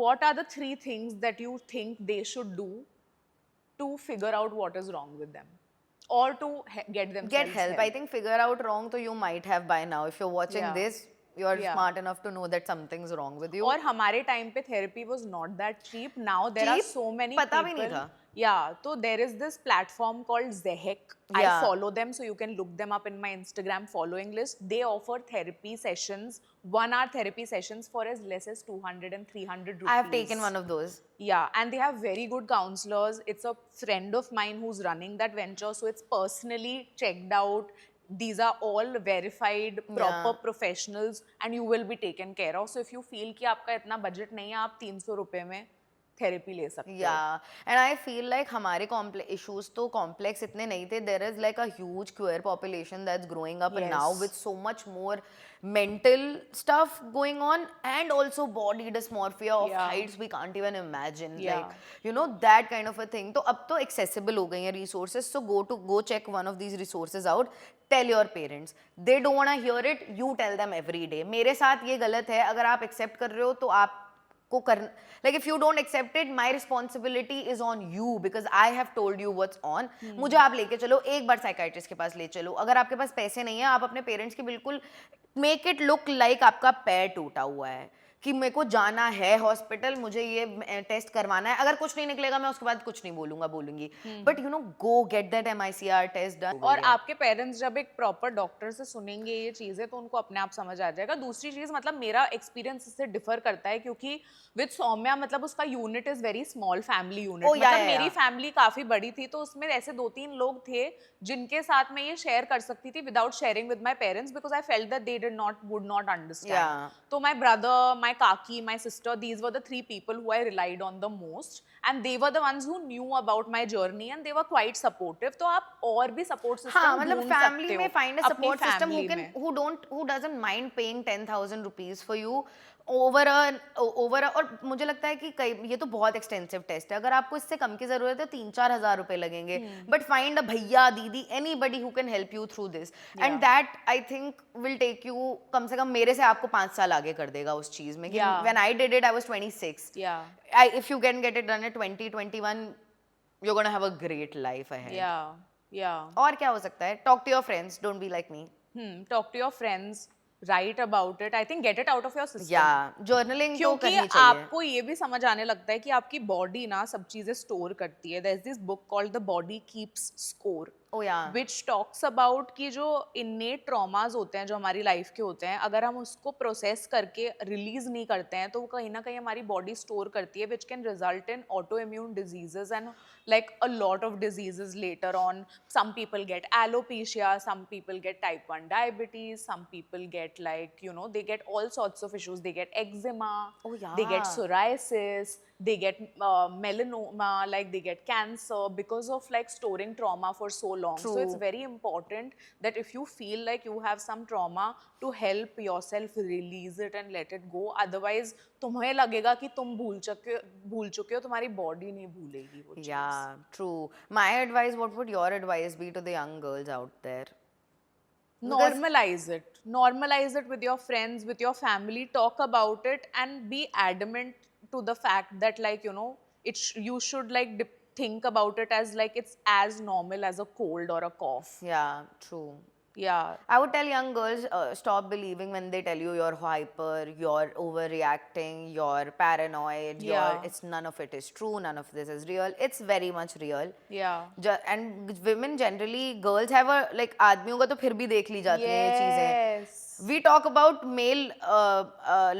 what are the 3 things that you think they should do to figure out what is wrong with them, or to get themselves help? I think figure out wrong so you might have by now. If you're watching this, you're smart enough to know that something's wrong with you. और हमारे time पे therapy was not that cheap. Now there are so many पता people. भी नहीं था. Yeah, so there is this platform called Zehek. I follow them, so you can look them up in my Instagram following list. They offer therapy sessions, 1-hour therapy sessions for as less as 200 and 300 rupees. I have taken one of those. Yeah, and they have very good counselors. It's a friend of mine who's running that venture, so it's personally checked out. These are all verified, proper professionals, and you will be taken care of. So if you feel कि आपका इतना budget नहीं है, आप 300 रुपए में therapy ले सकते हो. एंड आई फील लाइक हमारे इश्यूज तो कॉम्प्लेक्स इतने नहीं थे. There is like a huge queer population that's growing up now with so much more mental stuff going on, and also body dysmorphia of heights we can't even imagine. Like, you know, that kind of a thing. तो अब तो accessible हो गई हैं resources, so go check one of these resources out. Tell your parents. They don't wanna hear it, you tell them every day. मेरे साथ ये गलत है, अगर आप accept कर रहे हो तो आप को करना, like if you don't accept it, my responsibility is on you because I have told you what's on. मुझे आप लेके चलो, एक बार साइकाइट्रिस्ट के पास ले चलो. अगर आपके पास पैसे नहीं है, आप अपने पेरेंट्स की बिल्कुल मेक इट लुक लाइक आपका पैर टूटा हुआ है कि मेरे को जाना है हॉस्पिटल, मुझे ये टेस्ट करवाना है, अगर कुछ नहीं निकलेगा मैं उसके बाद कुछ नहीं बोलूंगी, but you know go get that MICR test done. और आपके पेरेंट्स जब एक प्रॉपर डॉक्टर से सुनेंगे ये चीजें तो उनको अपने आप समझ आ जाएगा। दूसरी चीज मतलब मेरा एक्सपीरियंस इससे डिफर करता है क्योंकि विद सौम्या मतलब उसका unit is very small family unit, Oh, yeah, मतलब yeah, मेरी yeah. फैमिली काफी बड़ी थी तो उसमें ऐसे 2-3 लोग थे जिनके साथ मैं ये शेयर कर सकती थी without sharing with my parents because I felt that they would not understand. Yeah. तो माय ब्रदर, माय काकी, my sister, these were the 3 people who I relied on the most and they were the ones who knew about my journey and they were quite supportive। तो आप और भी support system हाँ मतलब ढूंढ family सकते में हो फाइंड अ अपनी सपोर्ट सिस्टम फैमिली में। who doesn't mind paying 10,000 rupees for you over और मुझे लगता है कि कई ये तो बहुत एक्सटेंसिव टेस्ट है, अगर आपको इससे कम की जरूरत है 3-4 हजार रुपए लगेंगे, but find a bhaiya didi anybody who can help you through this and that I think will take you कम से कम मेरे से आपको 5 साल आगे कर देगा उस चीज में कि Yeah. When I did it I was 26। Yeah. If you can get it done at 20-21 you're going to have a great life ahead। Yeah. और क्या हो सकता है? Talk to your friends, don't be like me. Talk to your friends, write about it। I think get it out of your system। या journaling तो क्योंकि करनी चाहिए। आपको ये भी समझ आने लगता है कि आपकी बॉडी ना सब चीजें स्टोर करती है। There is this book called the body keeps score oh या विच टॉक्स अबाउट कि जो इन्नेट ट्रॉमास होते हैं जो हमारी लाइफ के होते हैं, अगर हम उसको प्रोसेस करके रिलीज नहीं करते हैं तो वो कहीं ना कहीं हमारी बॉडी स्टोर करती है which can result in auto immune diseases and like a lot of diseases later on। Some people get alopecia, some people get type 1 diabetes, some people get like you know they get all sorts of issues, they get eczema, Oh, they get yeah. psoriasis, they get melanoma, like they get cancer because of like storing trauma for so long। So it's True. very important that if you feel like you have some trauma to help yourself release it and let it go, otherwise तुम्हें लगेगा कि तुम भूल चुके हो, तुम्हारी body नहीं भूलेगी वो चीज। Yeah, true. My advice, what would your advice be to the young girls out there? Normalize it with your friends, with your family, talk about it and be adamant to the fact that like you know you should like think about it as like it's as normal as a cold or a cough। Yeah, true. Yeah. I would tell young girls, stop believing when they tell you you're hyper, you're overreacting, you're paranoid, Yeah. it's none of it is true, none of this is real. It's very much real. Yeah। And women generally, girls have a like आदमियों का तो फिर भी देख ली जाती हैं ये चीजें। Yes। We talk about male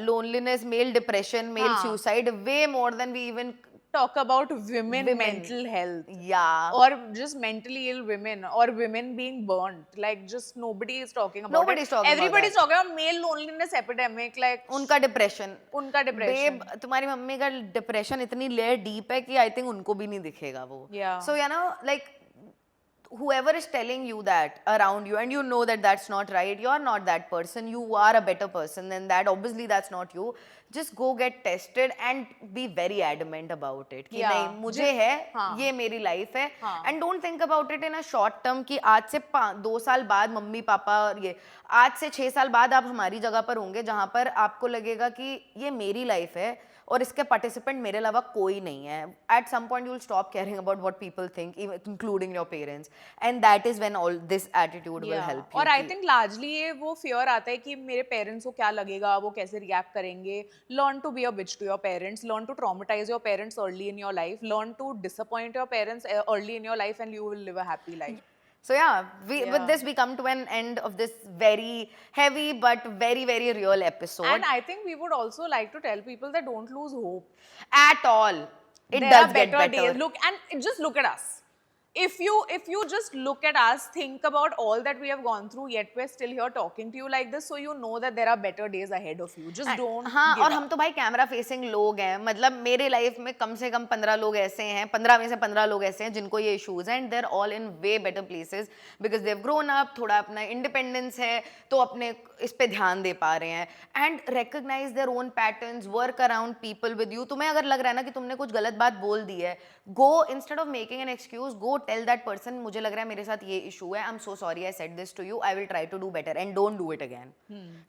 loneliness, male depression, male हाँ। suicide way more than we even talk about women Women. mental health yeah. or just mentally ill women or women being burnt, like just nobody is talking about Nobody's it। talking about Everybody's that. talking about male loneliness epidemic, like उनका depression depression। Babe तुम्हारी mummy का depression इतनी layer deep है कि I think उनको भी नहीं दिखेगा वो। Yeah। So you know like whoever is telling you that around you and you know that that's not right, you're not that person, you are a better person than that, obviously that's not you, just go get tested and be very adamant about it कि Yeah। नहीं मुझे है हाँ। ये मेरी life है हाँ। and don't think about it in a short term कि आज से 2 साल बाद मम्मी पापा और ये आज से 6 साल बाद आप हमारी जगह पर होंगे जहाँ पर आपको लगेगा कि ये मेरी लाइफ है और इसके पार्टिसिपेंट मेरे अलावा कोई नहीं है। At some point you will stop caring about what people think including your parents and that is when all this attitude will help you. और आई थिंक लार्जली ये वो फियर आता है कि मेरे पेरेंट्स को क्या लगेगा, वो कैसे रिएक्ट करेंगे। Learn to be a bitch to your parents, learn to traumatise your parents early in your life, learn to disappoint your parents early in your life and you will live a happy life. So yeah, with this we come to an end of this very heavy but very very real episode. And I think we would also like to tell people that don't lose hope At all. It there does are get better better. days. Look, and just look at us. If you just look at us, think about all that we have gone through, yet we're still here talking to you like this, so you know that there are better days ahead of you। Just don't हाँ give और up। हम तो भाई camera facing लोग हैं, मतलब मेरे life में कम से कम 15 लोग ऐसे हैं, 15 में से 15 लोग ऐसे हैं जिनको ये इश्यूज हैं and they're all in way better places because they have grown up, थोड़ा अपना इंडिपेंडेंस है तो अपने इस पे ध्यान दे पा रहे हैं and recognise their own patterns, work around people with you. तुम्हें अगर लग रहा है ना कि तुमने कुछ गलत बात बोल दी है, go instead of making an excuse, go tell that person मुझे लग रहा है मेरे साथ ये इशू है, I am so sorry I said this to you, I will try to do better and don't do it again.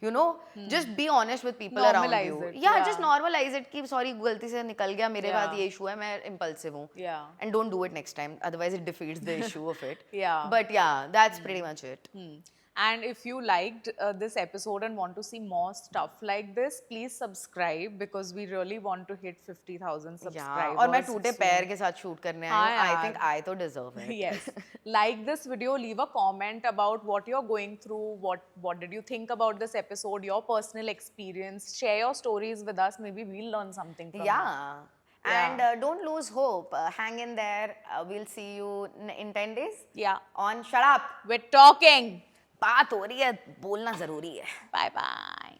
You know just be honest with people around Normalize you. it, या yeah। Just normalise it कि sorry गलती से निकल गया, मेरे Yeah। साथ ये issue है, मैं इम्पल्सिव हूँ Yeah। And don't do it next time, otherwise it defeats the issue of it. Yeah। But yeah that's pretty much it. And if you liked this episode and want to see more stuff like this, please subscribe because we really want to hit 50,000 subscribers. और मैं टूटे soon. पैर के साथ shoot करने आई हाँ हूँ. I यार. think I तो deserve it. Yes. Like this video, leave a comment about what you're going through, what did you think about this episode, your personal experience. Share your stories with us. Maybe we'll learn something from it. Yeah. And don't lose hope. Hang in there. We'll see you in 10 days Yeah. on Shut Up. We're talking. बात हो रही है, बोलना जरूरी है. Bye bye.